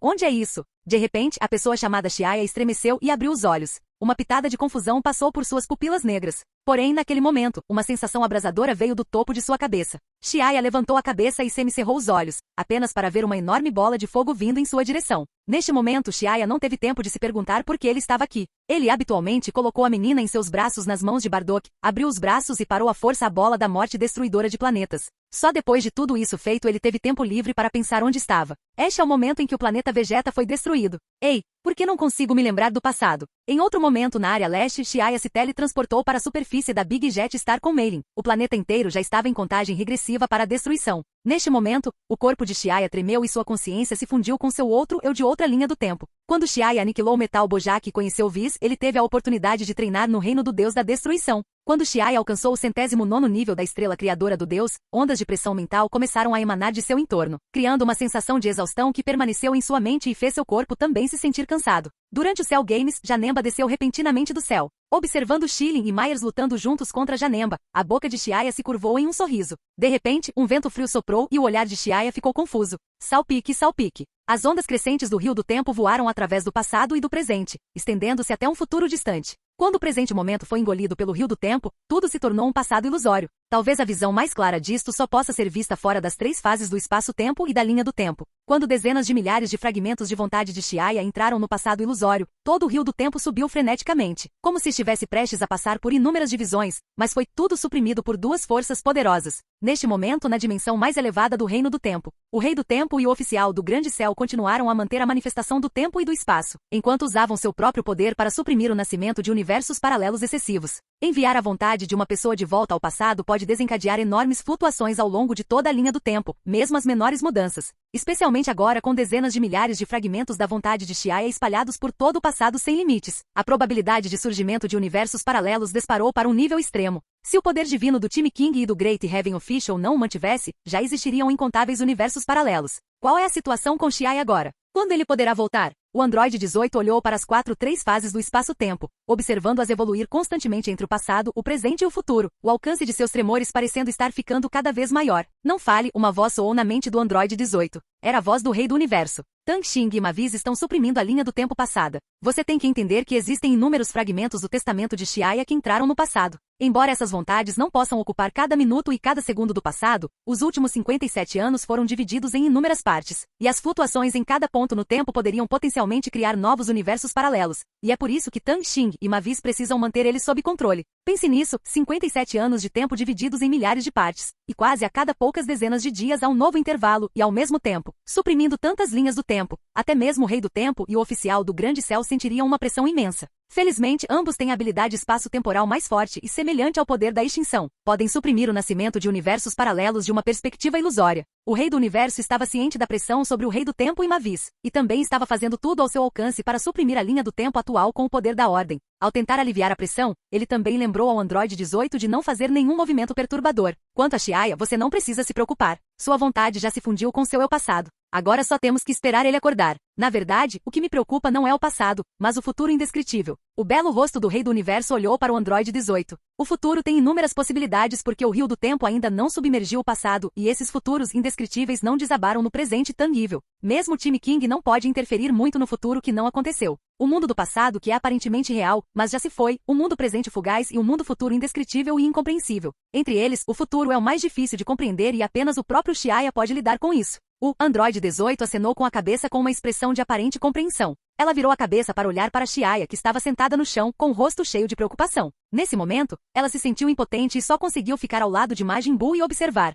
Onde é isso? De repente, a pessoa chamada Xiaya estremeceu e abriu os olhos. Uma pitada de confusão passou por suas pupilas negras. Porém, naquele momento, uma sensação abrasadora veio do topo de sua cabeça. Xiaya levantou a cabeça e semicerrou os olhos, apenas para ver uma enorme bola de fogo vindo em sua direção. Neste momento, Xiaya não teve tempo de se perguntar por que ele estava aqui. Ele habitualmente colocou a menina em seus braços nas mãos de Bardock, abriu os braços e parou à força a bola da morte destruidora de planetas. Só depois de tudo isso feito ele teve tempo livre para pensar onde estava. Este é o momento em que o planeta Vegeta foi destruído. Ei, por que não consigo me lembrar do passado? Em outro momento na área leste, Xiaya se teletransportou para a superfície da Big Jet Star com Meirin. O planeta inteiro já estava em contagem regressiva para a destruição. Neste momento, o corpo de Xiaya tremeu e sua consciência se fundiu com seu outro eu de outra linha do tempo. Quando Xiaya aniquilou o metal Bojack e conheceu Whis, ele teve a oportunidade de treinar no reino do deus da destruição. Quando Xiaya alcançou o 109º nível da estrela criadora do deus, ondas de pressão mental começaram a emanar de seu entorno, criando uma sensação de exaustão que permaneceu em sua mente e fez seu corpo também se sentir cansado. Durante o Cell Games, Janemba desceu repentinamente do céu. Observando Shilin e Myers lutando juntos contra Janemba, a boca de Xiaya se curvou em um sorriso. De repente, um vento frio soprou e o olhar de Xiaya ficou confuso. Salpique, salpique. As ondas crescentes do rio do tempo voaram através do passado e do presente, estendendo-se até um futuro distante. Quando o presente momento foi engolido pelo rio do tempo, tudo se tornou um passado ilusório. Talvez a visão mais clara disto só possa ser vista fora das 3 fases do espaço-tempo e da linha do tempo. Quando dezenas de milhares de fragmentos de vontade de Xiaya entraram no passado ilusório, todo o rio do tempo subiu freneticamente, como se estivesse prestes a passar por inúmeras divisões, mas foi tudo suprimido por 2 forças poderosas. Neste momento, na dimensão mais elevada do reino do tempo, o Rei do Tempo e o Oficial do Grande Céu continuaram a manter a manifestação do tempo e do espaço, enquanto usavam seu próprio poder para suprimir o nascimento de universos paralelos excessivos. Enviar a vontade de uma pessoa de volta ao passado pode desencadear enormes flutuações ao longo de toda a linha do tempo, mesmo as menores mudanças. Especialmente agora com dezenas de milhares de fragmentos da vontade de Xiaya espalhados por todo o passado sem limites. A probabilidade de surgimento de universos paralelos disparou para um nível extremo. Se o poder divino do time King e do Great Heaven Official não o mantivesse, já existiriam incontáveis universos paralelos. Qual é a situação com Xiaya agora? Quando ele poderá voltar? O Android 18 olhou para as 3 fases do espaço-tempo, observando-as evoluir constantemente entre o passado, o presente e o futuro, o alcance de seus tremores parecendo estar ficando cada vez maior. Não fale, uma voz soou na mente do Android 18. Era a voz do Rei do Universo. Tang Xing e Mavis estão suprimindo a linha do tempo passada. Você tem que entender que existem inúmeros fragmentos do testamento de Xiaya que entraram no passado. Embora essas vontades não possam ocupar cada minuto e cada segundo do passado, os últimos 57 anos foram divididos em inúmeras partes, e as flutuações em cada ponto no tempo poderiam potencialmente criar novos universos paralelos, e é por isso que Tang Xing e Mavis precisam manter eles sob controle. Pense nisso, 57 anos de tempo divididos em milhares de partes, e quase a cada poucas dezenas de dias há um novo intervalo, e ao mesmo tempo, suprimindo tantas linhas do tempo, até mesmo o Rei do Tempo e o Oficial do Grande Céu sentiriam uma pressão imensa. Felizmente, ambos têm a habilidade espaço-temporal mais forte e semelhante ao poder da extinção. Podem suprimir o nascimento de universos paralelos de uma perspectiva ilusória. O Rei do Universo estava ciente da pressão sobre o Rei do Tempo e Mavis, e também estava fazendo tudo ao seu alcance para suprimir a linha do tempo atual com o poder da Ordem. Ao tentar aliviar a pressão, ele também lembrou ao Android 18 de não fazer nenhum movimento perturbador. Quanto a Xiaya, você não precisa se preocupar. Sua vontade já se fundiu com seu eu passado. Agora só temos que esperar ele acordar. Na verdade, o que me preocupa não é o passado, mas o futuro indescritível. O belo rosto do Rei do Universo olhou para o Android 18. O futuro tem inúmeras possibilidades porque o rio do tempo ainda não submergiu o passado e esses futuros indescritíveis não desabaram no presente tangível. Mesmo o time King não pode interferir muito no futuro que não aconteceu. O mundo do passado que é aparentemente real, mas já se foi, o mundo presente fugaz e o mundo futuro indescritível e incompreensível. Entre eles, o futuro é o mais difícil de compreender e apenas o próprio Xiaya pode lidar com isso. O Android 18 acenou com a cabeça com uma expressão de aparente compreensão. Ela virou a cabeça para olhar para Xiaya que estava sentada no chão, com o rosto cheio de preocupação. Nesse momento, ela se sentiu impotente e só conseguiu ficar ao lado de Majin Buu e observar.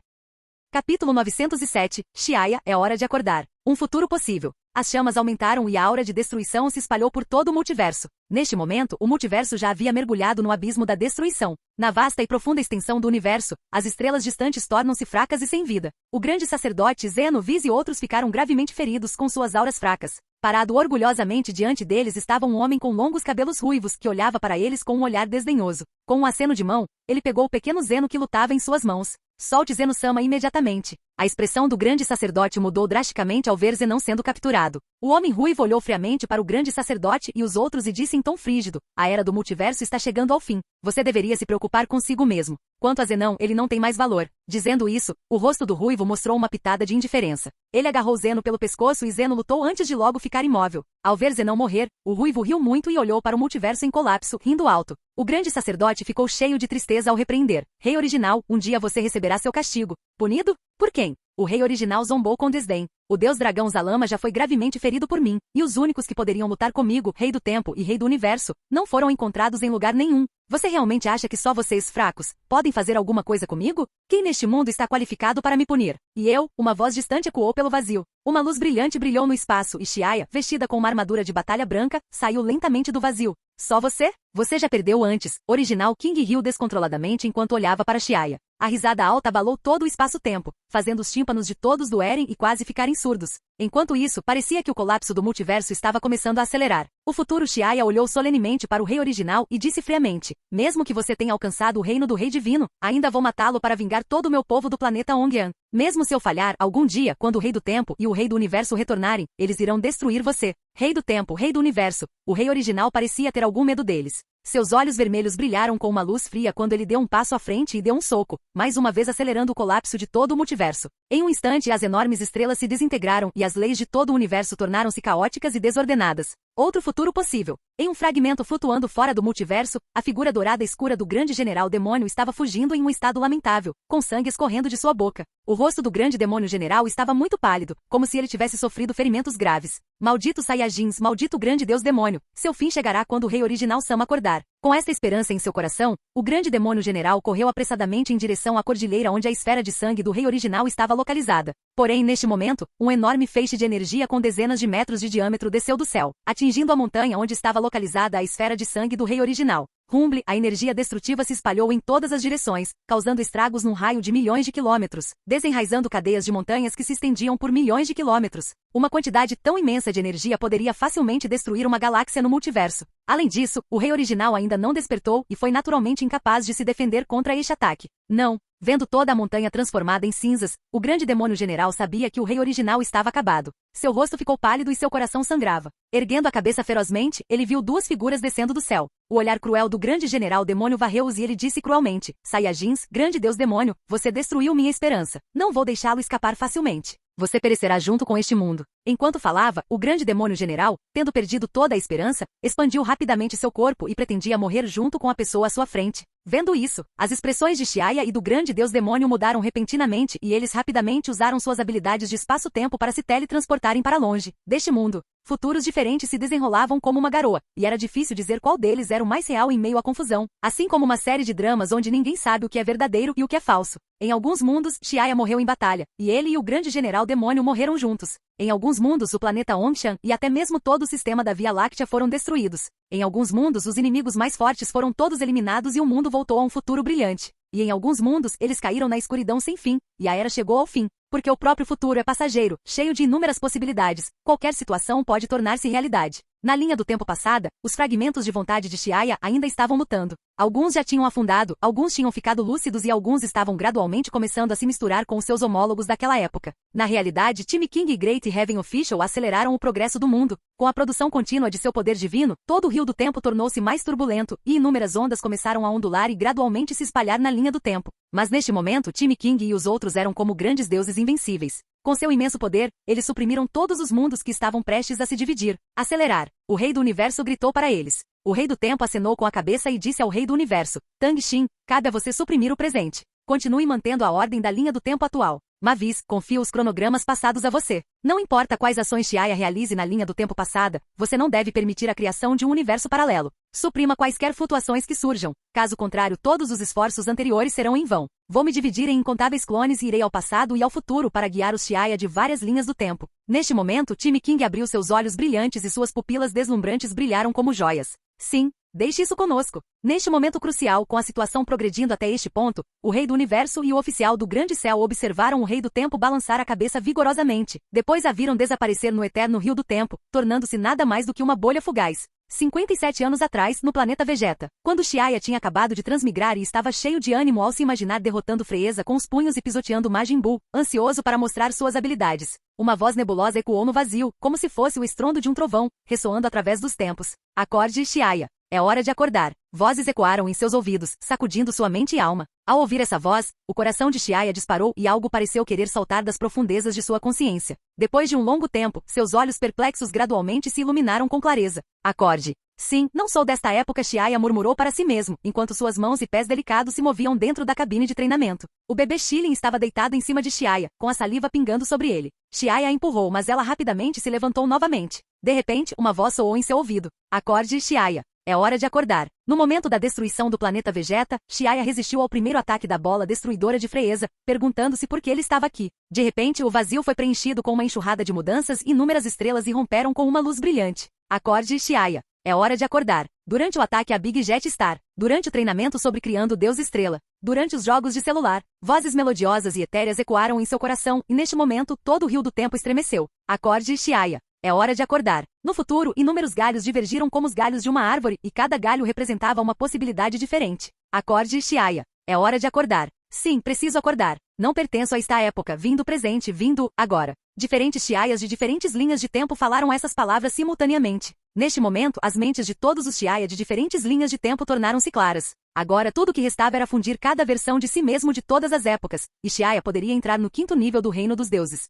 Capítulo 907, Xiaya, é hora de acordar. Um futuro possível. As chamas aumentaram e a aura de destruição se espalhou por todo o multiverso. Neste momento, o multiverso já havia mergulhado no abismo da destruição. Na vasta e profunda extensão do universo, as estrelas distantes tornam-se fracas e sem vida. O grande sacerdote Zeno, Viz e outros ficaram gravemente feridos com suas auras fracas. Parado orgulhosamente diante deles estava um homem com longos cabelos ruivos que olhava para eles com um olhar desdenhoso. Com um aceno de mão, ele pegou o pequeno Zeno que lutava em suas mãos. Solte Zeno-sama imediatamente. A expressão do grande sacerdote mudou drasticamente ao ver Zenon sendo capturado. O homem ruivo olhou friamente para o grande sacerdote e os outros e disse em tom frígido: a era do multiverso está chegando ao fim. Você deveria se preocupar consigo mesmo. Quanto a Zenon, ele não tem mais valor. Dizendo isso, o rosto do ruivo mostrou uma pitada de indiferença. Ele agarrou Zeno pelo pescoço e Zeno lutou antes de logo ficar imóvel. Ao ver Zenon morrer, o ruivo riu muito e olhou para o multiverso em colapso, rindo alto. O grande sacerdote ficou cheio de tristeza ao repreender. Rei original, um dia você receberá seu castigo. Punido? Por quem? O rei original zombou com desdém. O deus dragão Zalama já foi gravemente ferido por mim, e os únicos que poderiam lutar comigo, Rei do Tempo e Rei do Universo, não foram encontrados em lugar nenhum. Você realmente acha que só vocês fracos podem fazer alguma coisa comigo? Quem neste mundo está qualificado para me punir? E eu, uma voz distante ecoou pelo vazio. Uma luz brilhante brilhou no espaço e Xiaya, vestida com uma armadura de batalha branca, saiu lentamente do vazio. Só você? Você já perdeu antes. Original King riu descontroladamente enquanto olhava para Xiaya. A risada alta abalou todo o espaço-tempo, fazendo os tímpanos de todos doerem e quase ficarem surdos. Enquanto isso, parecia que o colapso do multiverso estava começando a acelerar. O futuro Xiaya olhou solenemente para o rei original e disse friamente: mesmo que você tenha alcançado o reino do rei divino, ainda vou matá-lo para vingar todo o meu povo do planeta Ongyan. Mesmo se eu falhar, algum dia, quando o Rei do Tempo e o Rei do Universo retornarem, eles irão destruir você. Rei do Tempo, Rei do Universo. O rei original parecia ter algum medo deles. Seus olhos vermelhos brilharam com uma luz fria quando ele deu um passo à frente e deu um soco, mais uma vez acelerando o colapso de todo o multiverso. Em um instante as enormes estrelas se desintegraram e as leis de todo o universo tornaram-se caóticas e desordenadas. Outro futuro possível. Em um fragmento flutuando fora do multiverso, a figura dourada escura do grande general demônio estava fugindo em um estado lamentável, com sangue escorrendo de sua boca. O rosto do grande demônio general estava muito pálido, como se ele tivesse sofrido ferimentos graves. Maldito Saiyajins, maldito grande deus demônio, seu fim chegará quando o rei original Sama acordar. Com esta esperança em seu coração, o grande demônio general correu apressadamente em direção à cordilheira onde a esfera de sangue do rei original estava localizada. Porém, neste momento, um enorme feixe de energia com dezenas de metros de diâmetro desceu do céu, atingindo a montanha onde estava localizada a esfera de sangue do rei original. Rumble, a energia destrutiva se espalhou em todas as direções, causando estragos num raio de milhões de quilômetros, desenraizando cadeias de montanhas que se estendiam por milhões de quilômetros. Uma quantidade tão imensa de energia poderia facilmente destruir uma galáxia no multiverso. Além disso, o rei original ainda não despertou e foi naturalmente incapaz de se defender contra este ataque. Não. Vendo toda a montanha transformada em cinzas, o grande demônio general sabia que o rei original estava acabado. Seu rosto ficou pálido e seu coração sangrava. Erguendo a cabeça ferozmente, ele viu duas figuras descendo do céu. O olhar cruel do grande general demônio varreu-os e ele disse cruelmente: Saiyajins, grande deus demônio, você destruiu minha esperança. Não vou deixá-lo escapar facilmente. Você perecerá junto com este mundo. Enquanto falava, o grande demônio general, tendo perdido toda a esperança, expandiu rapidamente seu corpo e pretendia morrer junto com a pessoa à sua frente. Vendo isso, as expressões de Xiaya e do grande deus demônio mudaram repentinamente e eles rapidamente usaram suas habilidades de espaço-tempo para se teletransportarem para longe deste mundo. Futuros diferentes se desenrolavam como uma garoa, e era difícil dizer qual deles era o mais real em meio à confusão, assim como uma série de dramas onde ninguém sabe o que é verdadeiro e o que é falso. Em alguns mundos, Xiaya morreu em batalha, e ele e o grande general demônio morreram juntos. Em alguns mundos, o planeta Ongshan e até mesmo todo o sistema da Via Láctea foram destruídos. Em alguns mundos, os inimigos mais fortes foram todos eliminados e o mundo voltou a um futuro brilhante. E em alguns mundos, eles caíram na escuridão sem fim, e a era chegou ao fim. Porque o próprio futuro é passageiro, cheio de inúmeras possibilidades. Qualquer situação pode tornar-se realidade. Na linha do tempo passada, os fragmentos de vontade de Xiaya ainda estavam lutando. Alguns já tinham afundado, alguns tinham ficado lúcidos e alguns estavam gradualmente começando a se misturar com os seus homólogos daquela época. Na realidade, Time King e Great Heaven Official aceleraram o progresso do mundo. Com a produção contínua de seu poder divino, todo o rio do tempo tornou-se mais turbulento, e inúmeras ondas começaram a ondular e gradualmente se espalhar na linha do tempo. Mas neste momento, Time King e os outros eram como grandes deuses invencíveis. Com seu imenso poder, eles suprimiram todos os mundos que estavam prestes a se dividir. Acelerar. O rei do universo gritou para eles. O rei do tempo acenou com a cabeça e disse ao rei do universo: Tang Xin, cabe a você suprimir o presente. Continue mantendo a ordem da linha do tempo atual. Mavis, confio os cronogramas passados a você. Não importa quais ações Xiaya realize na linha do tempo passada, você não deve permitir a criação de um universo paralelo. Suprima quaisquer flutuações que surjam. Caso contrário, todos os esforços anteriores serão em vão. Vou me dividir em incontáveis clones e irei ao passado e ao futuro para guiar os Xiaya de várias linhas do tempo. Neste momento, Time King abriu seus olhos brilhantes e suas pupilas deslumbrantes brilharam como joias. Sim. Deixe isso conosco. Neste momento crucial, com a situação progredindo até este ponto, o rei do universo e o oficial do grande céu observaram o rei do tempo balançar a cabeça vigorosamente. Depois a viram desaparecer no eterno rio do tempo, tornando-se nada mais do que uma bolha fugaz. 57 anos atrás, no planeta Vegeta, quando Xiaya tinha acabado de transmigrar e estava cheio de ânimo ao se imaginar derrotando Freeza com os punhos e pisoteando Majin Buu, ansioso para mostrar suas habilidades. Uma voz nebulosa ecoou no vazio, como se fosse o estrondo de um trovão, ressoando através dos tempos. Acorde, Xiaya. É hora de acordar. Vozes ecoaram em seus ouvidos, sacudindo sua mente e alma. Ao ouvir essa voz, o coração de Xiaya disparou e algo pareceu querer saltar das profundezas de sua consciência. Depois de um longo tempo, seus olhos perplexos gradualmente se iluminaram com clareza. Acorde. Sim, não sou desta época, Xiaya murmurou para si mesmo, enquanto suas mãos e pés delicados se moviam dentro da cabine de treinamento. O bebê Shilin estava deitado em cima de Xiaya, com a saliva pingando sobre ele. Xiaya a empurrou, mas ela rapidamente se levantou novamente. De repente, uma voz soou em seu ouvido. Acorde, Xiaya. É hora de acordar. No momento da destruição do planeta Vegeta, Xiaya resistiu ao primeiro ataque da bola destruidora de Freeza, perguntando-se por que ele estava aqui. De repente, o vazio foi preenchido com uma enxurrada de mudanças e inúmeras estrelas irromperam com uma luz brilhante. Acorde, Xiaya. É hora de acordar. Durante o ataque a Big Jet Star, durante o treinamento sobre criando Deus Estrela, durante os jogos de celular, vozes melodiosas e etéreas ecoaram em seu coração e neste momento todo o rio do tempo estremeceu. Acorde, Xiaya. É hora de acordar. No futuro, inúmeros galhos divergiram como os galhos de uma árvore e cada galho representava uma possibilidade diferente. Acorde, Xiaya. É hora de acordar. Sim, preciso acordar. Não pertenço a esta época, vindo presente, vindo agora. Diferentes Xiayas de diferentes linhas de tempo falaram essas palavras simultaneamente. Neste momento, as mentes de todos os Xiaya de diferentes linhas de tempo tornaram-se claras. Agora tudo o que restava era fundir cada versão de si mesmo de todas as épocas, e Xiaya poderia entrar no quinto nível do Reino dos Deuses.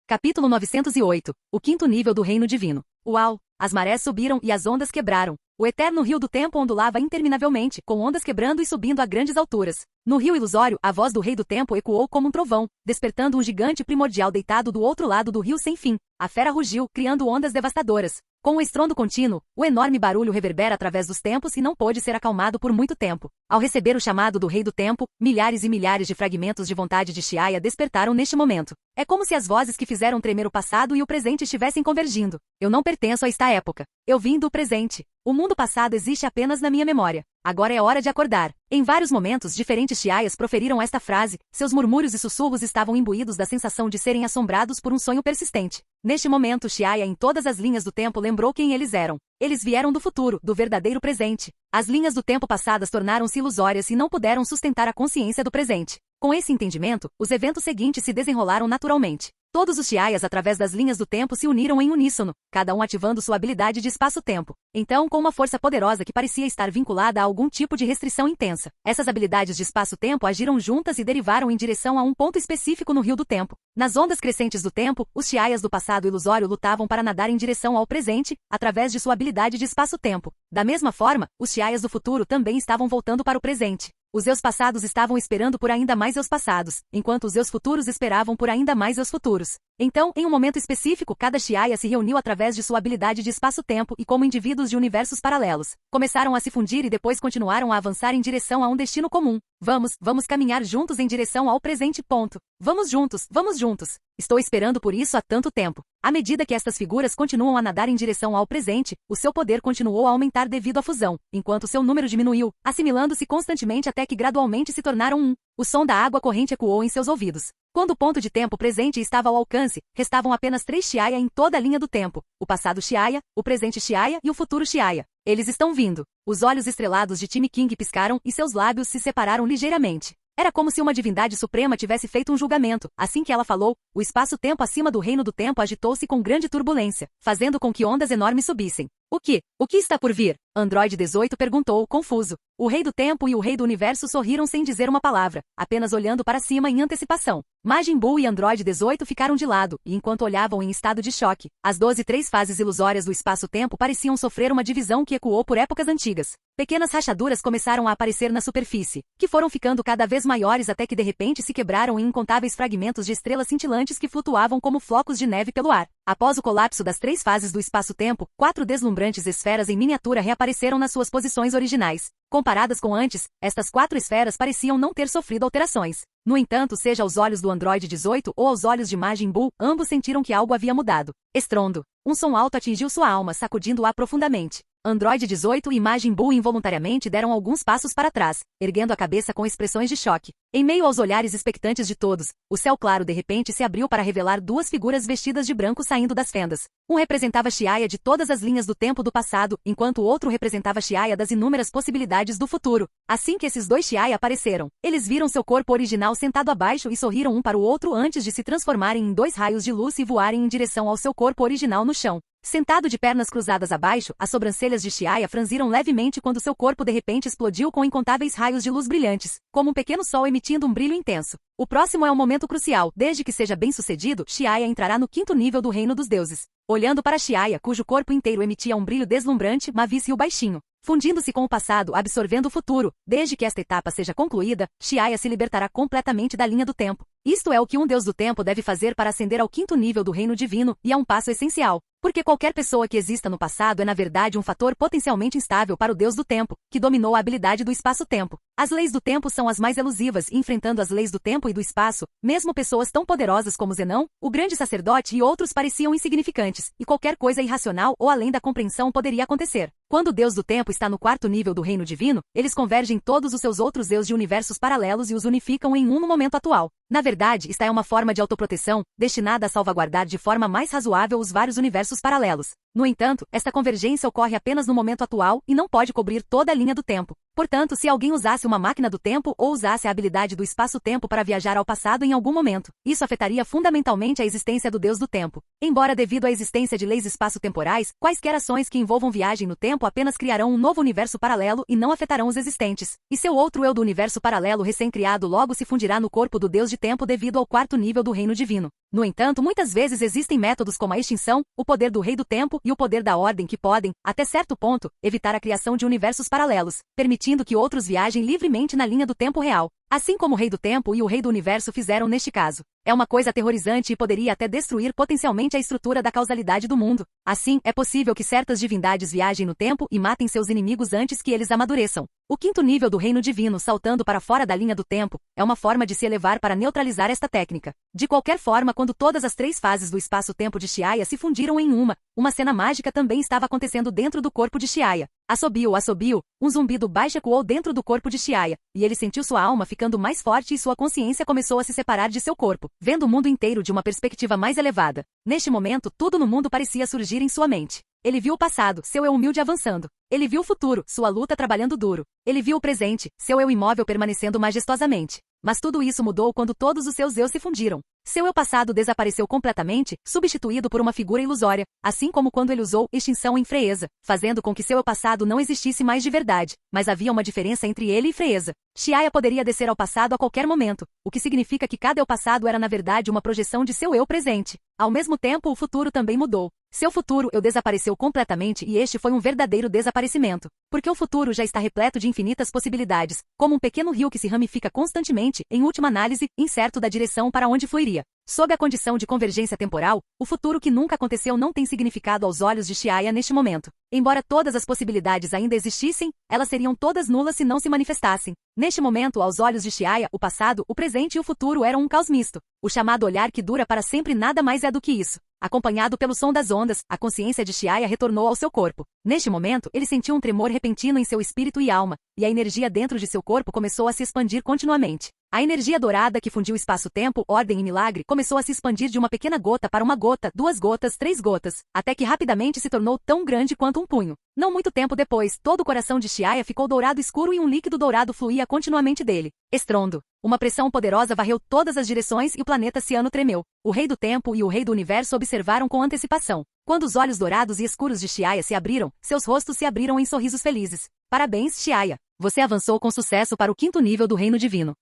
Capítulo 908. O quinto nível do Reino Divino. Uau! as marés subiram e as ondas quebraram. O eterno rio do tempo ondulava interminavelmente, com ondas quebrando e subindo a grandes alturas. No rio ilusório, a voz do rei do tempo ecoou como um trovão, despertando um gigante primordial deitado do outro lado do rio sem fim. A fera rugiu, criando ondas devastadoras. Com um estrondo contínuo, o enorme barulho reverbera através dos tempos e não pôde ser acalmado por muito tempo. Ao receber o chamado do rei do tempo, milhares e milhares de fragmentos de vontade de Xiaya despertaram neste momento. É como se as vozes que fizeram tremer o passado e o presente estivessem convergindo. Eu não pertenço a esta época. Eu vim do presente. O mundo passado existe apenas na minha memória. Agora é hora de acordar. Em vários momentos diferentes Xiaias proferiram esta frase, seus murmúrios e sussurros estavam imbuídos da sensação de serem assombrados por um sonho persistente. Neste momento Xiaya em todas as linhas do tempo lembrou quem eles eram. Eles vieram do futuro, do verdadeiro presente. As linhas do tempo passadas tornaram-se ilusórias e não puderam sustentar a consciência do presente. Com esse entendimento, os eventos seguintes se desenrolaram naturalmente. Todos os Xiaias através das linhas do tempo se uniram em uníssono, cada um ativando sua habilidade de espaço-tempo. Então, com uma força poderosa que parecia estar vinculada a algum tipo de restrição intensa, essas habilidades de espaço-tempo agiram juntas e derivaram em direção a um ponto específico no rio do tempo. Nas ondas crescentes do tempo, os Xiaias do passado ilusório lutavam para nadar em direção ao presente, através de sua habilidade de espaço-tempo. Da mesma forma, os Xiaias do futuro também estavam voltando para o presente. Os eus passados estavam esperando por ainda mais eus passados, enquanto os eus futuros esperavam por ainda mais eus futuros. Então, em um momento específico, cada Xiaya se reuniu através de sua habilidade de espaço-tempo e como indivíduos de universos paralelos. Começaram a se fundir e depois continuaram a avançar em direção a um destino comum. Vamos caminhar juntos em direção ao presente ponto. Vamos juntos, vamos juntos. Estou esperando por isso há tanto tempo. À medida que estas figuras continuam a nadar em direção ao presente, o seu poder continuou a aumentar devido à fusão, enquanto seu número diminuiu, assimilando-se constantemente até que gradualmente se tornaram um. O som da água corrente ecoou em seus ouvidos. Quando o ponto de tempo presente estava ao alcance, restavam apenas 3 Xiaya em toda a linha do tempo: o passado Xiaya, o presente Xiaya e o futuro Xiaya. Eles estão vindo. Os olhos estrelados de Time King piscaram e seus lábios se separaram ligeiramente. Era como se uma divindade suprema tivesse feito um julgamento. Assim que ela falou, o espaço-tempo acima do reino do tempo agitou-se com grande turbulência, fazendo com que ondas enormes subissem. O que está por vir? Android 18 perguntou, confuso. O rei do tempo e o rei do universo sorriram sem dizer uma palavra, apenas olhando para cima em antecipação. Majin Buu e Android 18 ficaram de lado, e enquanto olhavam em estado de choque, as 12 fases ilusórias do espaço-tempo pareciam sofrer uma divisão que ecoou por épocas antigas. Pequenas rachaduras começaram a aparecer na superfície, que foram ficando cada vez maiores até que de repente se quebraram em incontáveis fragmentos de estrelas cintilantes que flutuavam como flocos de neve pelo ar. Após o colapso das 3 fases do espaço-tempo, 4 deslumbrantes esferas em miniatura reapareceram nas suas posições originais. Comparadas com antes, estas 4 esferas pareciam não ter sofrido alterações. No entanto, seja aos olhos do Android 18 ou aos olhos de Majin Buu, ambos sentiram que algo havia mudado. Estrondo. Um som alto atingiu sua alma, sacudindo-a profundamente. Android 18 e Majin Buu involuntariamente deram alguns passos para trás, erguendo a cabeça com expressões de choque. Em meio aos olhares expectantes de todos, o céu claro de repente se abriu para revelar 2 figuras vestidas de branco saindo das fendas. Um representava Xiaya de todas as linhas do tempo do passado, enquanto o outro representava Xiaya das inúmeras possibilidades do futuro. Assim que esses 2 Xiaya apareceram, eles viram seu corpo original sentado abaixo e sorriram um para o outro antes de se transformarem em 2 raios de luz e voarem em direção ao seu corpo original no chão. Sentado de pernas cruzadas abaixo, as sobrancelhas de Xiaya franziram levemente quando seu corpo de repente explodiu com incontáveis raios de luz brilhantes, como um pequeno sol emitindo um brilho intenso. O próximo é um momento crucial. Desde que seja bem-sucedido, Xiaya entrará no 5º nível do reino dos deuses. Olhando para Xiaya, cujo corpo inteiro emitia um brilho deslumbrante, Mavis riu baixinho. Fundindo-se com o passado, absorvendo o futuro. Desde que esta etapa seja concluída, Xiaya se libertará completamente da linha do tempo. Isto é o que um deus do tempo deve fazer para ascender ao 5º nível do reino divino, e é um passo essencial. Porque qualquer pessoa que exista no passado é na verdade um fator potencialmente instável para o deus do tempo, que dominou a habilidade do espaço-tempo. As leis do tempo são as mais elusivas e enfrentando as leis do tempo e do espaço, mesmo pessoas tão poderosas como Zenão, o grande sacerdote e outros pareciam insignificantes, e qualquer coisa irracional ou além da compreensão poderia acontecer. Quando o deus do tempo está no 4º nível do reino divino, eles convergem todos os seus outros deus de universos paralelos e os unificam em um no momento atual. Na verdade, esta é uma forma de autoproteção, destinada a salvaguardar de forma mais razoável os vários universos paralelos. No entanto, esta convergência ocorre apenas no momento atual e não pode cobrir toda a linha do tempo. Portanto, se alguém usasse uma máquina do tempo ou usasse a habilidade do espaço-tempo para viajar ao passado em algum momento, isso afetaria fundamentalmente a existência do Deus do tempo. Embora devido à existência de leis espaço-temporais, quaisquer ações que envolvam viagem no tempo apenas criarão um novo universo paralelo e não afetarão os existentes. E seu outro eu do universo paralelo recém-criado logo se fundirá no corpo do Deus de tempo devido ao quarto nível do reino divino. No entanto, muitas vezes existem métodos como a extinção, o poder do rei do tempo e o poder da ordem que podem, até certo ponto, evitar a criação de universos paralelos, permitindo que outros viajem livremente na linha do tempo real, assim como o rei do tempo e o rei do universo fizeram neste caso. É uma coisa aterrorizante e poderia até destruir potencialmente a estrutura da causalidade do mundo. Assim, é possível que certas divindades viajem no tempo e matem seus inimigos antes que eles amadureçam. O quinto nível do reino divino saltando para fora da linha do tempo é uma forma de se elevar para neutralizar esta técnica. De qualquer forma, quando todas as três fases do espaço-tempo de Xiaya se fundiram em uma cena mágica também estava acontecendo dentro do corpo de Xiaya. Assobio, assobio, um zumbido baixo ecoou dentro do corpo de Xiaya, e ele sentiu sua alma ficando mais forte e sua consciência começou a se separar de seu corpo, vendo o mundo inteiro de uma perspectiva mais elevada. Neste momento, tudo no mundo parecia surgir em sua mente. Ele viu o passado, seu eu humilde avançando. Ele viu o futuro, sua luta trabalhando duro. Ele viu o presente, seu eu imóvel permanecendo majestosamente. Mas tudo isso mudou quando todos os seus eus se fundiram. Seu eu passado desapareceu completamente, substituído por uma figura ilusória, assim como quando ele usou extinção em Freeza, fazendo com que seu eu passado não existisse mais de verdade, mas havia uma diferença entre ele e Freeza. Xiaya poderia descer ao passado a qualquer momento, o que significa que cada eu passado era na verdade uma projeção de seu eu presente. Ao mesmo tempo, o futuro também mudou. Seu futuro eu desapareceu completamente e este foi um verdadeiro desaparecimento, porque o futuro já está repleto de infinitas possibilidades, como um pequeno rio que se ramifica constantemente, em última análise, incerto da direção para onde fluiria. Sob a condição de convergência temporal, o futuro que nunca aconteceu não tem significado aos olhos de Xiaya neste momento. Embora todas as possibilidades ainda existissem, elas seriam todas nulas se não se manifestassem. Neste momento, aos olhos de Xiaya, o passado, o presente e o futuro eram um caos misto. O chamado olhar que dura para sempre nada mais é do que isso. Acompanhado pelo som das ondas, a consciência de Xiaya retornou ao seu corpo. Neste momento, ele sentiu um tremor repentino em seu espírito e alma, e a energia dentro de seu corpo começou a se expandir continuamente. A energia dourada que fundiu espaço-tempo, ordem e milagre começou a se expandir de uma pequena gota para uma gota, 2 gotas, 3 gotas, até que rapidamente se tornou tão grande quanto um punho. Não muito tempo depois, todo o coração de Xiaya ficou dourado escuro e um líquido dourado fluía continuamente dele. Estrondo. Uma pressão poderosa varreu todas as direções e o planeta ciano tremeu. O rei do tempo e o rei do universo observaram com antecipação. Quando os olhos dourados e escuros de Xiaya se abriram, seus rostos se abriram em sorrisos felizes. Parabéns, Xiaya. Você avançou com sucesso para o quinto nível do reino divino.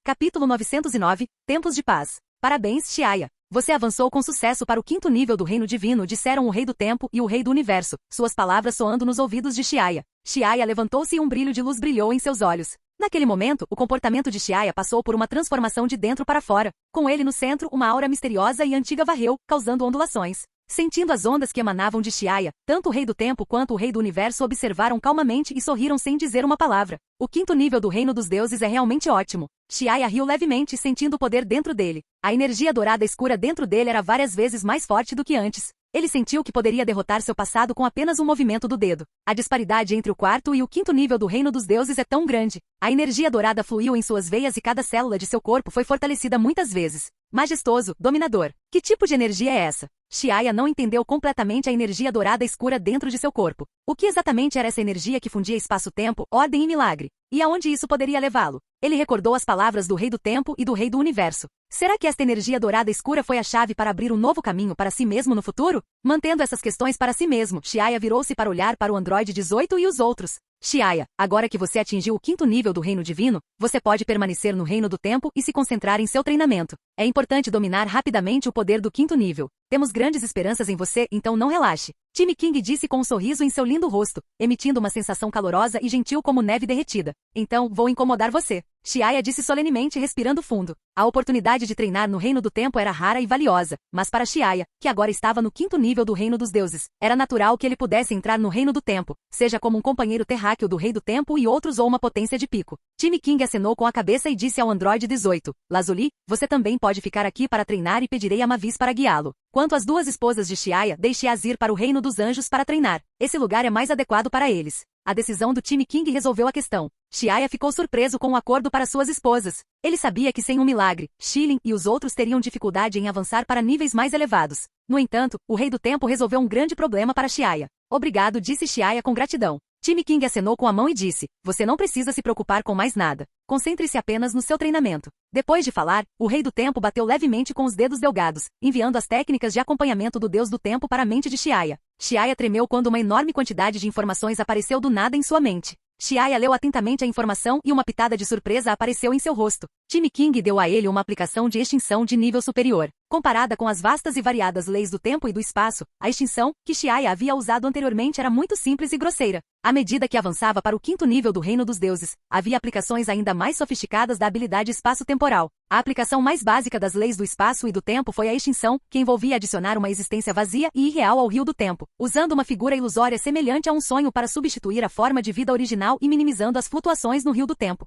Capítulo 909, Tempos de Paz. Parabéns, Xiaya. Você avançou com sucesso para o quinto nível do reino divino, disseram o rei do tempo e o rei do universo, suas palavras soando nos ouvidos de Xiaya. Xiaya levantou-se e um brilho de luz brilhou em seus olhos. Naquele momento, o comportamento de Xiaya passou por uma transformação de dentro para fora. Com ele no centro, uma aura misteriosa e antiga varreu, causando ondulações. Sentindo as ondas que emanavam de Xiaya, tanto o rei do tempo quanto o rei do universo observaram calmamente e sorriram sem dizer uma palavra. O quinto nível do reino dos deuses é realmente ótimo. Xiaya riu levemente, sentindo o poder dentro dele. A energia dourada escura dentro dele era várias vezes mais forte do que antes. Ele sentiu que poderia derrotar seu passado com apenas um movimento do dedo. A disparidade entre o quarto e o quinto nível do reino dos deuses é tão grande. A energia dourada fluiu em suas veias e cada célula de seu corpo foi fortalecida muitas vezes. Majestoso, dominador. Que tipo de energia é essa? Xiaya não entendeu completamente a energia dourada escura dentro de seu corpo. O que exatamente era essa energia que fundia espaço-tempo, ordem e milagre? E aonde isso poderia levá-lo? Ele recordou as palavras do Rei do Tempo e do Rei do Universo. Será que esta energia dourada escura foi a chave para abrir um novo caminho para si mesmo no futuro? Mantendo essas questões para si mesmo, Xiaya virou-se para olhar para o Android 18 e os outros. Xiaya, agora que você atingiu o quinto nível do Reino Divino, você pode permanecer no Reino do Tempo e se concentrar em seu treinamento. É importante dominar rapidamente o poder do quinto nível. Temos grandes esperanças em você, então não relaxe. Timmy King disse com um sorriso em seu lindo rosto, emitindo uma sensação calorosa e gentil como neve derretida. Então, vou incomodar você. Xiaya disse solenemente respirando fundo. A oportunidade de treinar no Reino do Tempo era rara e valiosa, mas para Xiaya, que agora estava no quinto nível do Reino dos Deuses, era natural que ele pudesse entrar no Reino do Tempo, seja como um companheiro terráqueo do Rei do Tempo e outros ou uma potência de pico. Timmy King acenou com a cabeça e disse ao Android 18, Lazuli, você também pode ficar aqui para treinar e pedirei a Mavis para guiá-lo. Quanto às duas esposas de Xiaya, deixe-as ir para o Reino dos Anjos para treinar. Esse lugar é mais adequado para eles. A decisão do Timmy King resolveu a questão. Xiaya ficou surpreso com o acordo para suas esposas. Ele sabia que sem um milagre, Shilin e os outros teriam dificuldade em avançar para níveis mais elevados. No entanto, o Rei do Tempo resolveu um grande problema para Xiaya. Obrigado, disse Xiaya com gratidão. Time King acenou com a mão e disse, você não precisa se preocupar com mais nada. Concentre-se apenas no seu treinamento. Depois de falar, o Rei do Tempo bateu levemente com os dedos delgados, enviando as técnicas de acompanhamento do Deus do Tempo para a mente de Xiaya. Xiaya tremeu quando uma enorme quantidade de informações apareceu do nada em sua mente. Xiaya leu atentamente a informação e uma pitada de surpresa apareceu em seu rosto. Time King deu a ele uma aplicação de extinção de nível superior. Comparada com as vastas e variadas leis do tempo e do espaço, a extinção, que Xiaya havia usado anteriormente era muito simples e grosseira. À medida que avançava para o 5º nível do Reino dos Deuses, havia aplicações ainda mais sofisticadas da habilidade espaço-temporal. A aplicação mais básica das leis do espaço e do tempo foi a extinção, que envolvia adicionar uma existência vazia e irreal ao rio do tempo, usando uma figura ilusória semelhante a um sonho para substituir a forma de vida original e minimizando as flutuações no rio do tempo.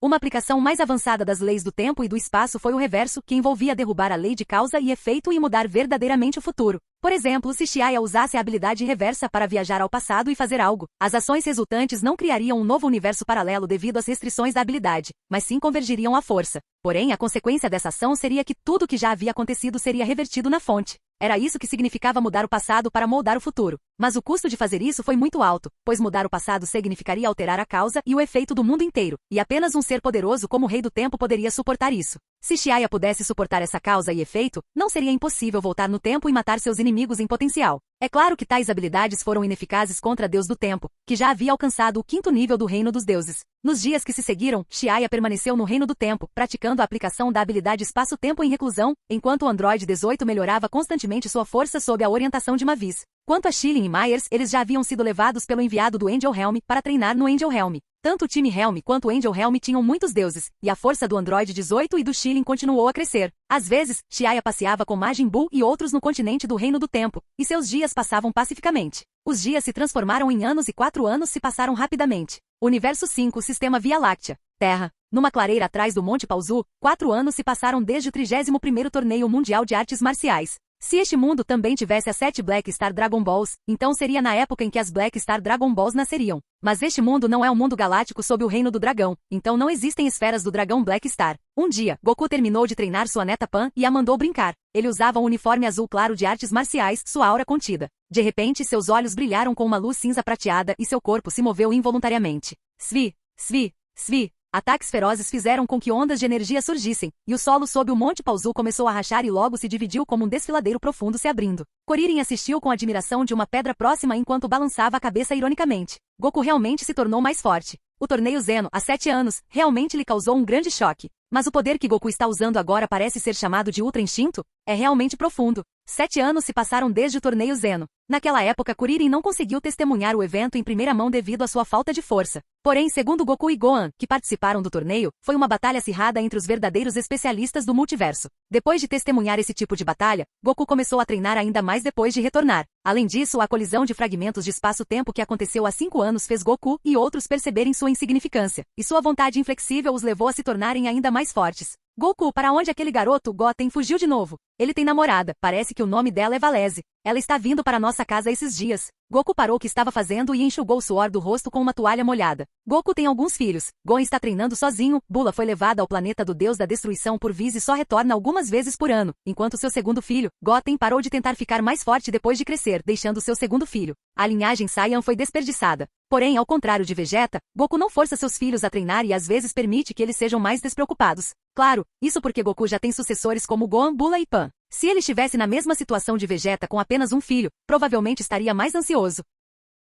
Uma aplicação mais avançada das leis do tempo e do espaço foi o reverso, que envolvia derrubar a lei de causa e efeito e mudar verdadeiramente o futuro. Por exemplo, se Xiaya usasse a habilidade reversa para viajar ao passado e fazer algo, as ações resultantes não criariam um novo universo paralelo devido às restrições da habilidade, mas sim convergiriam à força. Porém, a consequência dessa ação seria que tudo o que já havia acontecido seria revertido na fonte. Era isso que significava mudar o passado para moldar o futuro. Mas o custo de fazer isso foi muito alto, pois mudar o passado significaria alterar a causa e o efeito do mundo inteiro, e apenas um ser poderoso como o Rei do Tempo poderia suportar isso. Se Xiaya pudesse suportar essa causa e efeito, não seria impossível voltar no tempo e matar seus inimigos em potencial. É claro que tais habilidades foram ineficazes contra Deus do Tempo, que já havia alcançado o 5º nível do Reino dos Deuses. Nos dias que se seguiram, Xiaya permaneceu no Reino do Tempo, praticando a aplicação da habilidade espaço-tempo em reclusão, enquanto o Android 18 melhorava constantemente sua força sob a orientação de Mavis. Quanto a Schilling e Myers, eles já haviam sido levados pelo enviado do Angel Helm para treinar no Angel Helm. Tanto o time Helm quanto o Angel Helm tinham muitos deuses, e a força do Android 18 e do Schilling continuou a crescer. Às vezes, Xiaya passeava com Majin Buu e outros no continente do Reino do Tempo, e seus dias passavam pacificamente. Os dias se transformaram em anos e 4 anos se passaram rapidamente. Universo 5, Sistema Via Láctea, Terra. Numa clareira atrás do Monte Paozu, 4 anos se passaram desde o 31º Torneio Mundial de Artes Marciais. Se este mundo também tivesse as 7 Black Star Dragon Balls, então seria na época em que as Black Star Dragon Balls nasceriam. Mas este mundo não é um mundo galáctico sob o reino do dragão, então não existem esferas do dragão Black Star. Um dia, Goku terminou de treinar sua neta Pan e a mandou brincar. Ele usava um uniforme azul claro de artes marciais, sua aura contida. De repente, seus olhos brilharam com uma luz cinza prateada e seu corpo se moveu involuntariamente. Svi, svi, svi. Ataques ferozes fizeram com que ondas de energia surgissem, e o solo sob o Monte Paozu começou a rachar e logo se dividiu como um desfiladeiro profundo se abrindo. Kuririn assistiu com admiração de uma pedra próxima enquanto balançava a cabeça ironicamente. Goku realmente se tornou mais forte. O torneio Zeno, há 7 anos, realmente lhe causou um grande choque. Mas o poder que Goku está usando agora parece ser chamado de Ultra Instinto? É realmente profundo. 7 anos se passaram desde o torneio Zeno. Naquela época, Kuririn não conseguiu testemunhar o evento em primeira mão devido à sua falta de força. Porém, segundo Goku e Gohan, que participaram do torneio, foi uma batalha acirrada entre os verdadeiros especialistas do multiverso. Depois de testemunhar esse tipo de batalha, Goku começou a treinar ainda mais depois de retornar. Além disso, a colisão de fragmentos de espaço-tempo que aconteceu há 5 anos fez Goku e outros perceberem sua insignificância, e sua vontade inflexível os levou a se tornarem ainda mais fortes. Goku, para onde aquele garoto, Goten, fugiu de novo? Ele tem namorada, parece que o nome dela é Valese. Ela está vindo para nossa casa esses dias. Goku parou o que estava fazendo e enxugou o suor do rosto com uma toalha molhada. Goku tem alguns filhos. Gon está treinando sozinho. Bula foi levada ao planeta do deus da destruição por Whis e só retorna algumas vezes por ano, enquanto seu segundo filho, Goten, parou de tentar ficar mais forte depois de crescer, deixando seu segundo filho. A linhagem Saiyan foi desperdiçada. Porém, ao contrário de Vegeta, Goku não força seus filhos a treinar e às vezes permite que eles sejam mais despreocupados. Claro, isso porque Goku já tem sucessores como Gohan, Bula e Pan. Se ele estivesse na mesma situação de Vegeta com apenas um filho, provavelmente estaria mais ansioso.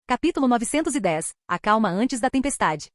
Capítulo 910. A calma antes da tempestade.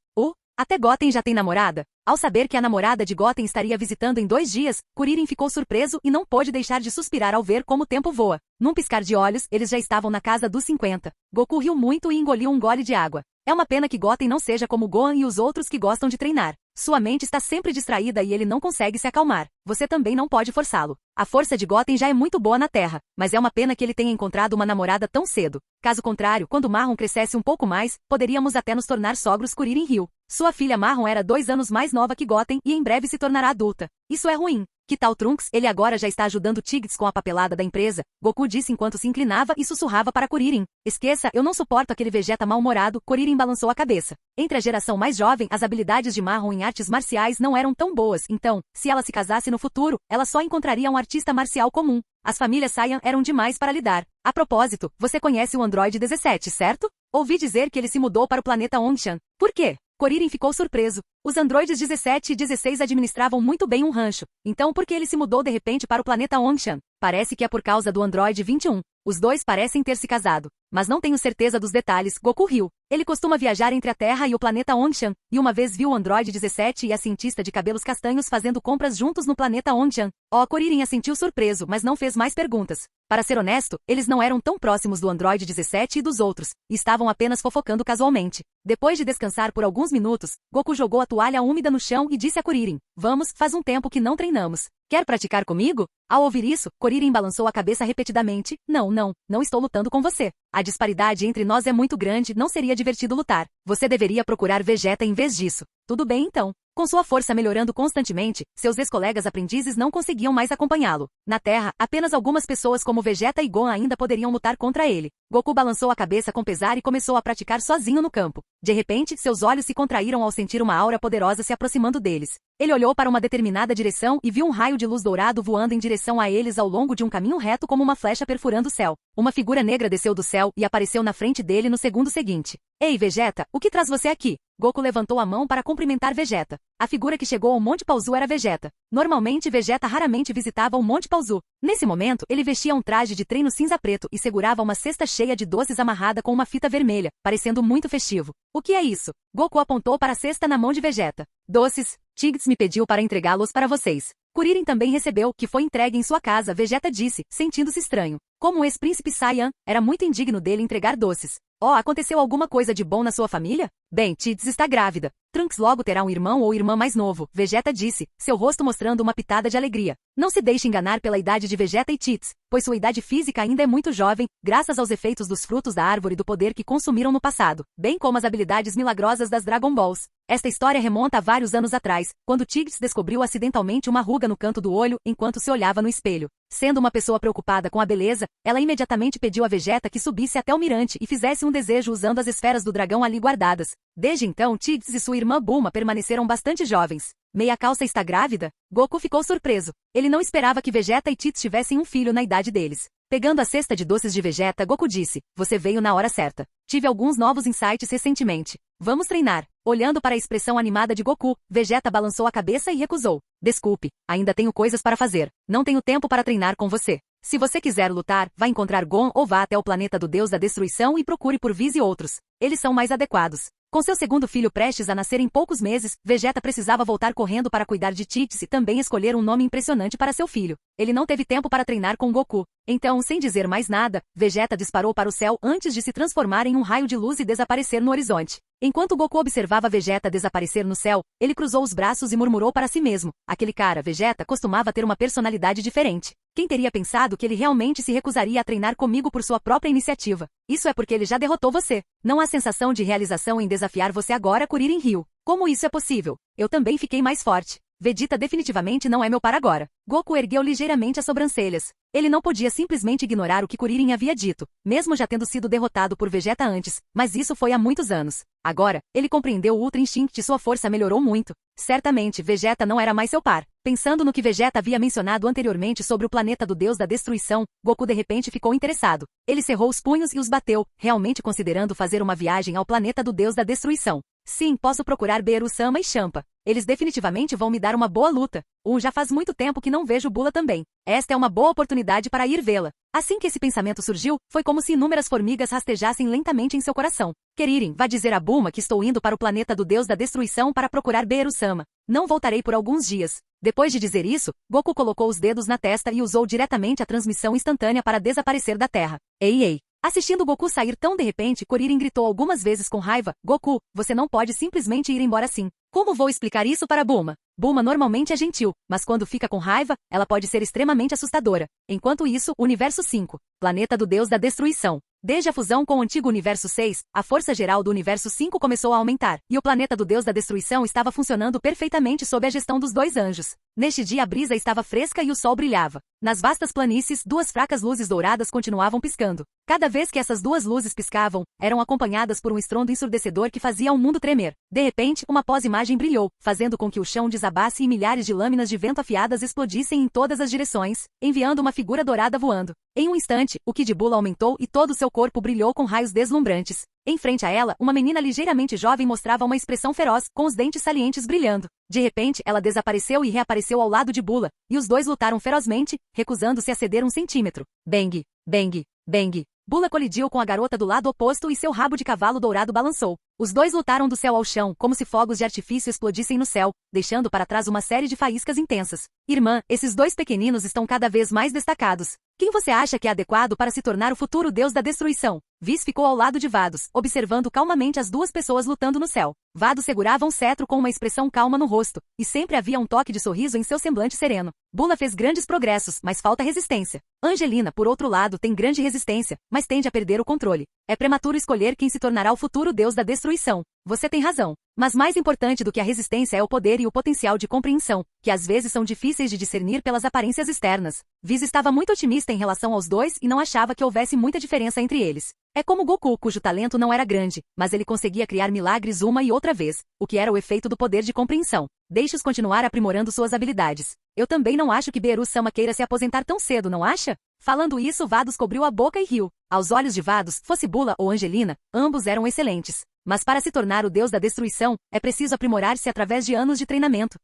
Até Goten já tem namorada? Ao saber que a namorada de Goten estaria visitando em 2 dias, Kuririn ficou surpreso e não pôde deixar de suspirar ao ver como o tempo voa. Num piscar de olhos, eles já estavam na casa dos 50. Goku riu muito e engoliu um gole de água. É uma pena que Goten não seja como Gohan e os outros que gostam de treinar. Sua mente está sempre distraída e ele não consegue se acalmar. Você também não pode forçá-lo. A força de Goten já é muito boa na Terra, mas é uma pena que ele tenha encontrado uma namorada tão cedo. Caso contrário, quando Marron crescesse um pouco mais, poderíamos até nos tornar sogros Kuririn riu. Sua filha Marron era 2 anos mais nova que Goten e em breve se tornará adulta. Isso é ruim. Que tal Trunks? Ele agora já está ajudando Tiggs com a papelada da empresa, Goku disse enquanto se inclinava e sussurrava para Kuririn. Esqueça, eu não suporto aquele Vegeta mal-humorado. Kuririn balançou a cabeça. Entre a geração mais jovem, as habilidades de Marron em artes marciais não eram tão boas, então, se ela se casasse no futuro, ela só encontraria um artista marcial comum. As famílias Saiyan eram demais para lidar. A propósito, você conhece o Android 17, certo? Ouvi dizer que ele se mudou para o planeta Ongshan. Por quê? Kuririn ficou surpreso. Os androides 17 e 16 administravam muito bem um rancho. Então por que ele se mudou de repente para o planeta Ongshan? Parece que é por causa do androide 21. Os dois parecem ter se casado. Mas não tenho certeza dos detalhes. Goku riu. Ele costuma viajar entre a Terra e o planeta Ongshan, e uma vez viu o androide 17 e a cientista de cabelos castanhos fazendo compras juntos no planeta Ongshan. Kuririn assentiu surpreso, mas não fez mais perguntas. Para ser honesto, eles não eram tão próximos do androide 17 e dos outros, e estavam apenas fofocando casualmente. Depois de descansar por alguns minutos, Goku jogou a toalha úmida no chão e disse a Kuririn: "Vamos, faz um tempo que não treinamos. Quer praticar comigo?" Ao ouvir isso, Kuririn balançou a cabeça repetidamente. Não estou lutando com você. A disparidade entre nós é muito grande, não seria divertido lutar. Você deveria procurar Vegeta em vez disso. Tudo bem então. Com sua força melhorando constantemente, seus ex-colegas aprendizes não conseguiam mais acompanhá-lo. Na Terra, apenas algumas pessoas como Vegeta e Gon ainda poderiam lutar contra ele. Goku balançou a cabeça com pesar e começou a praticar sozinho no campo. De repente, seus olhos se contraíram ao sentir uma aura poderosa se aproximando deles. Ele olhou para uma determinada direção e viu um raio de luz dourado voando em direção a eles ao longo de um caminho reto como uma flecha perfurando o céu. Uma figura negra desceu do céu e apareceu na frente dele no segundo seguinte. "Ei, Vegeta, o que traz você aqui?" Goku levantou a mão para cumprimentar Vegeta. A figura que chegou ao Monte Paozu era Vegeta. Normalmente Vegeta raramente visitava o Monte Paozu. Nesse momento, ele vestia um traje de treino cinza-preto e segurava uma cesta cheia de doces amarrada com uma fita vermelha, parecendo muito festivo. "O que é isso?" Goku apontou para a cesta na mão de Vegeta. "Doces. Tiggs me pediu para entregá-los para vocês." Kuririn também recebeu, que foi entregue em sua casa, Vegeta disse, sentindo-se estranho. Como o ex-príncipe Saiyan, era muito indigno dele entregar doces. Aconteceu alguma coisa de bom na sua família? Bem, Tiggs está grávida. Trunks logo terá um irmão ou irmã mais novo, Vegeta disse, seu rosto mostrando uma pitada de alegria. Não se deixe enganar pela idade de Vegeta e Tiggs, pois sua idade física ainda é muito jovem, graças aos efeitos dos frutos da árvore do poder que consumiram no passado, bem como as habilidades milagrosas das Dragon Balls. Esta história remonta a vários anos atrás, quando Tiggs descobriu acidentalmente uma ruga no canto do olho enquanto se olhava no espelho. Sendo uma pessoa preocupada com a beleza, ela imediatamente pediu a Vegeta que subisse até o mirante e fizesse um desejo usando as esferas do dragão ali guardadas. Desde então, Tiggs e sua irmã Bulma permaneceram bastante jovens. Meia Calça está grávida? Goku ficou surpreso. Ele não esperava que Vegeta e Tiggs tivessem um filho na idade deles. Pegando a cesta de doces de Vegeta, Goku disse, você veio na hora certa. Tive alguns novos insights recentemente. Vamos treinar. Olhando para a expressão animada de Goku, Vegeta balançou a cabeça e recusou. Desculpe, ainda tenho coisas para fazer. Não tenho tempo para treinar com você. Se você quiser lutar, vá encontrar Gon ou vá até o planeta do Deus da Destruição e procure por Whis e outros. Eles são mais adequados. Com seu segundo filho prestes a nascer em poucos meses, Vegeta precisava voltar correndo para cuidar de Tiggs e também escolher um nome impressionante para seu filho. Ele não teve tempo para treinar com Goku. Então, sem dizer mais nada, Vegeta disparou para o céu antes de se transformar em um raio de luz e desaparecer no horizonte. Enquanto Goku observava Vegeta desaparecer no céu, ele cruzou os braços e murmurou para si mesmo. Aquele cara, Vegeta, costumava ter uma personalidade diferente. Quem teria pensado que ele realmente se recusaria a treinar comigo por sua própria iniciativa? Isso é porque ele já derrotou você. Não há sensação de realização em desafiar você agora, Kuririn riu. Como isso é possível? Eu também fiquei mais forte. Vegeta definitivamente não é meu par agora. Goku ergueu ligeiramente as sobrancelhas. Ele não podia simplesmente ignorar o que Kuririn havia dito, mesmo já tendo sido derrotado por Vegeta antes, mas isso foi há muitos anos. Agora, ele compreendeu o Ultra Instinct e sua força melhorou muito. Certamente, Vegeta não era mais seu par. Pensando no que Vegeta havia mencionado anteriormente sobre o planeta do Deus da Destruição, Goku de repente ficou interessado. Ele cerrou os punhos e os bateu, realmente considerando fazer uma viagem ao planeta do Deus da Destruição. Sim, posso procurar Beerus-sama e Champa. Eles definitivamente vão me dar uma boa luta. Já faz muito tempo que não vejo Bula também. Esta é uma boa oportunidade para ir vê-la. Assim que esse pensamento surgiu, foi como se inúmeras formigas rastejassem lentamente em seu coração. Kuririn, vá dizer a Bulma que estou indo para o planeta do Deus da Destruição para procurar Beerus-sama. Não voltarei por alguns dias. Depois de dizer isso, Goku colocou os dedos na testa e usou diretamente a transmissão instantânea para desaparecer da Terra. Ei! Assistindo Goku sair tão de repente, Kuririn gritou algumas vezes com raiva, Goku, você não pode simplesmente ir embora assim. Como vou explicar isso para Bulma? Bulma normalmente é gentil, mas quando fica com raiva, ela pode ser extremamente assustadora. Enquanto isso, Universo 5, Planeta do Deus da Destruição. Desde a fusão com o antigo Universo 6, a força geral do Universo 5 começou a aumentar, e o planeta do Deus da Destruição estava funcionando perfeitamente sob a gestão dos dois anjos. Neste dia a brisa estava fresca e o sol brilhava. Nas vastas planícies, duas fracas luzes douradas continuavam piscando. Cada vez que essas duas luzes piscavam, eram acompanhadas por um estrondo ensurdecedor que fazia o mundo tremer. De repente, uma pós-imagem brilhou, fazendo com que o chão desabasse e milhares de lâminas de vento afiadas explodissem em todas as direções, enviando uma figura dourada voando. Em um instante, o Ki de Bula aumentou e todo o seu corpo brilhou com raios deslumbrantes. Em frente a ela, uma menina ligeiramente jovem mostrava uma expressão feroz, com os dentes salientes brilhando. De repente, ela desapareceu e reapareceu ao lado de Bula, e os dois lutaram ferozmente, recusando-se a ceder um centímetro. Bang, bang, bang. Bula colidiu com a garota do lado oposto e seu rabo de cavalo dourado balançou. Os dois lutaram do céu ao chão, como se fogos de artifício explodissem no céu, deixando para trás uma série de faíscas intensas. Irmã, esses dois pequeninos estão cada vez mais destacados. Quem você acha que é adequado para se tornar o futuro deus da destruição? Vis ficou ao lado de Vados, observando calmamente as duas pessoas lutando no céu. Vados segurava um cetro com uma expressão calma no rosto, e sempre havia um toque de sorriso em seu semblante sereno. Bula fez grandes progressos, mas falta resistência. Angelina, por outro lado, tem grande resistência, mas tende a perder o controle. É prematuro escolher quem se tornará o futuro deus da destruição. Você tem razão. Mas mais importante do que a resistência é o poder e o potencial de compreensão, que às vezes são difíceis de discernir pelas aparências externas. Viz estava muito otimista em relação aos dois e não achava que houvesse muita diferença entre eles. É como Goku, cujo talento não era grande, mas ele conseguia criar milagres uma e outra vez, o que era o efeito do poder de compreensão. Deixe-os continuar aprimorando suas habilidades. Eu também não acho que Beerus-sama queira se aposentar tão cedo, não acha? Falando isso, Vados cobriu a boca e riu. Aos olhos de Vados, fosse Bula ou Angelina, ambos eram excelentes. Mas para se tornar o deus da destruição, é preciso aprimorar-se através de anos de treinamento.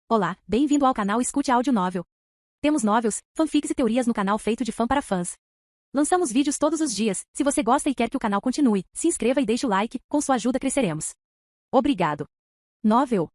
Olá, bem-vindo ao canal Escute Áudio Novel. Temos novels, fanfics e teorias no canal feito de fã para fãs. Lançamos vídeos todos os dias. Se você gosta e quer que o canal continue, se inscreva e deixe o like, com sua ajuda cresceremos. Obrigado. Novel.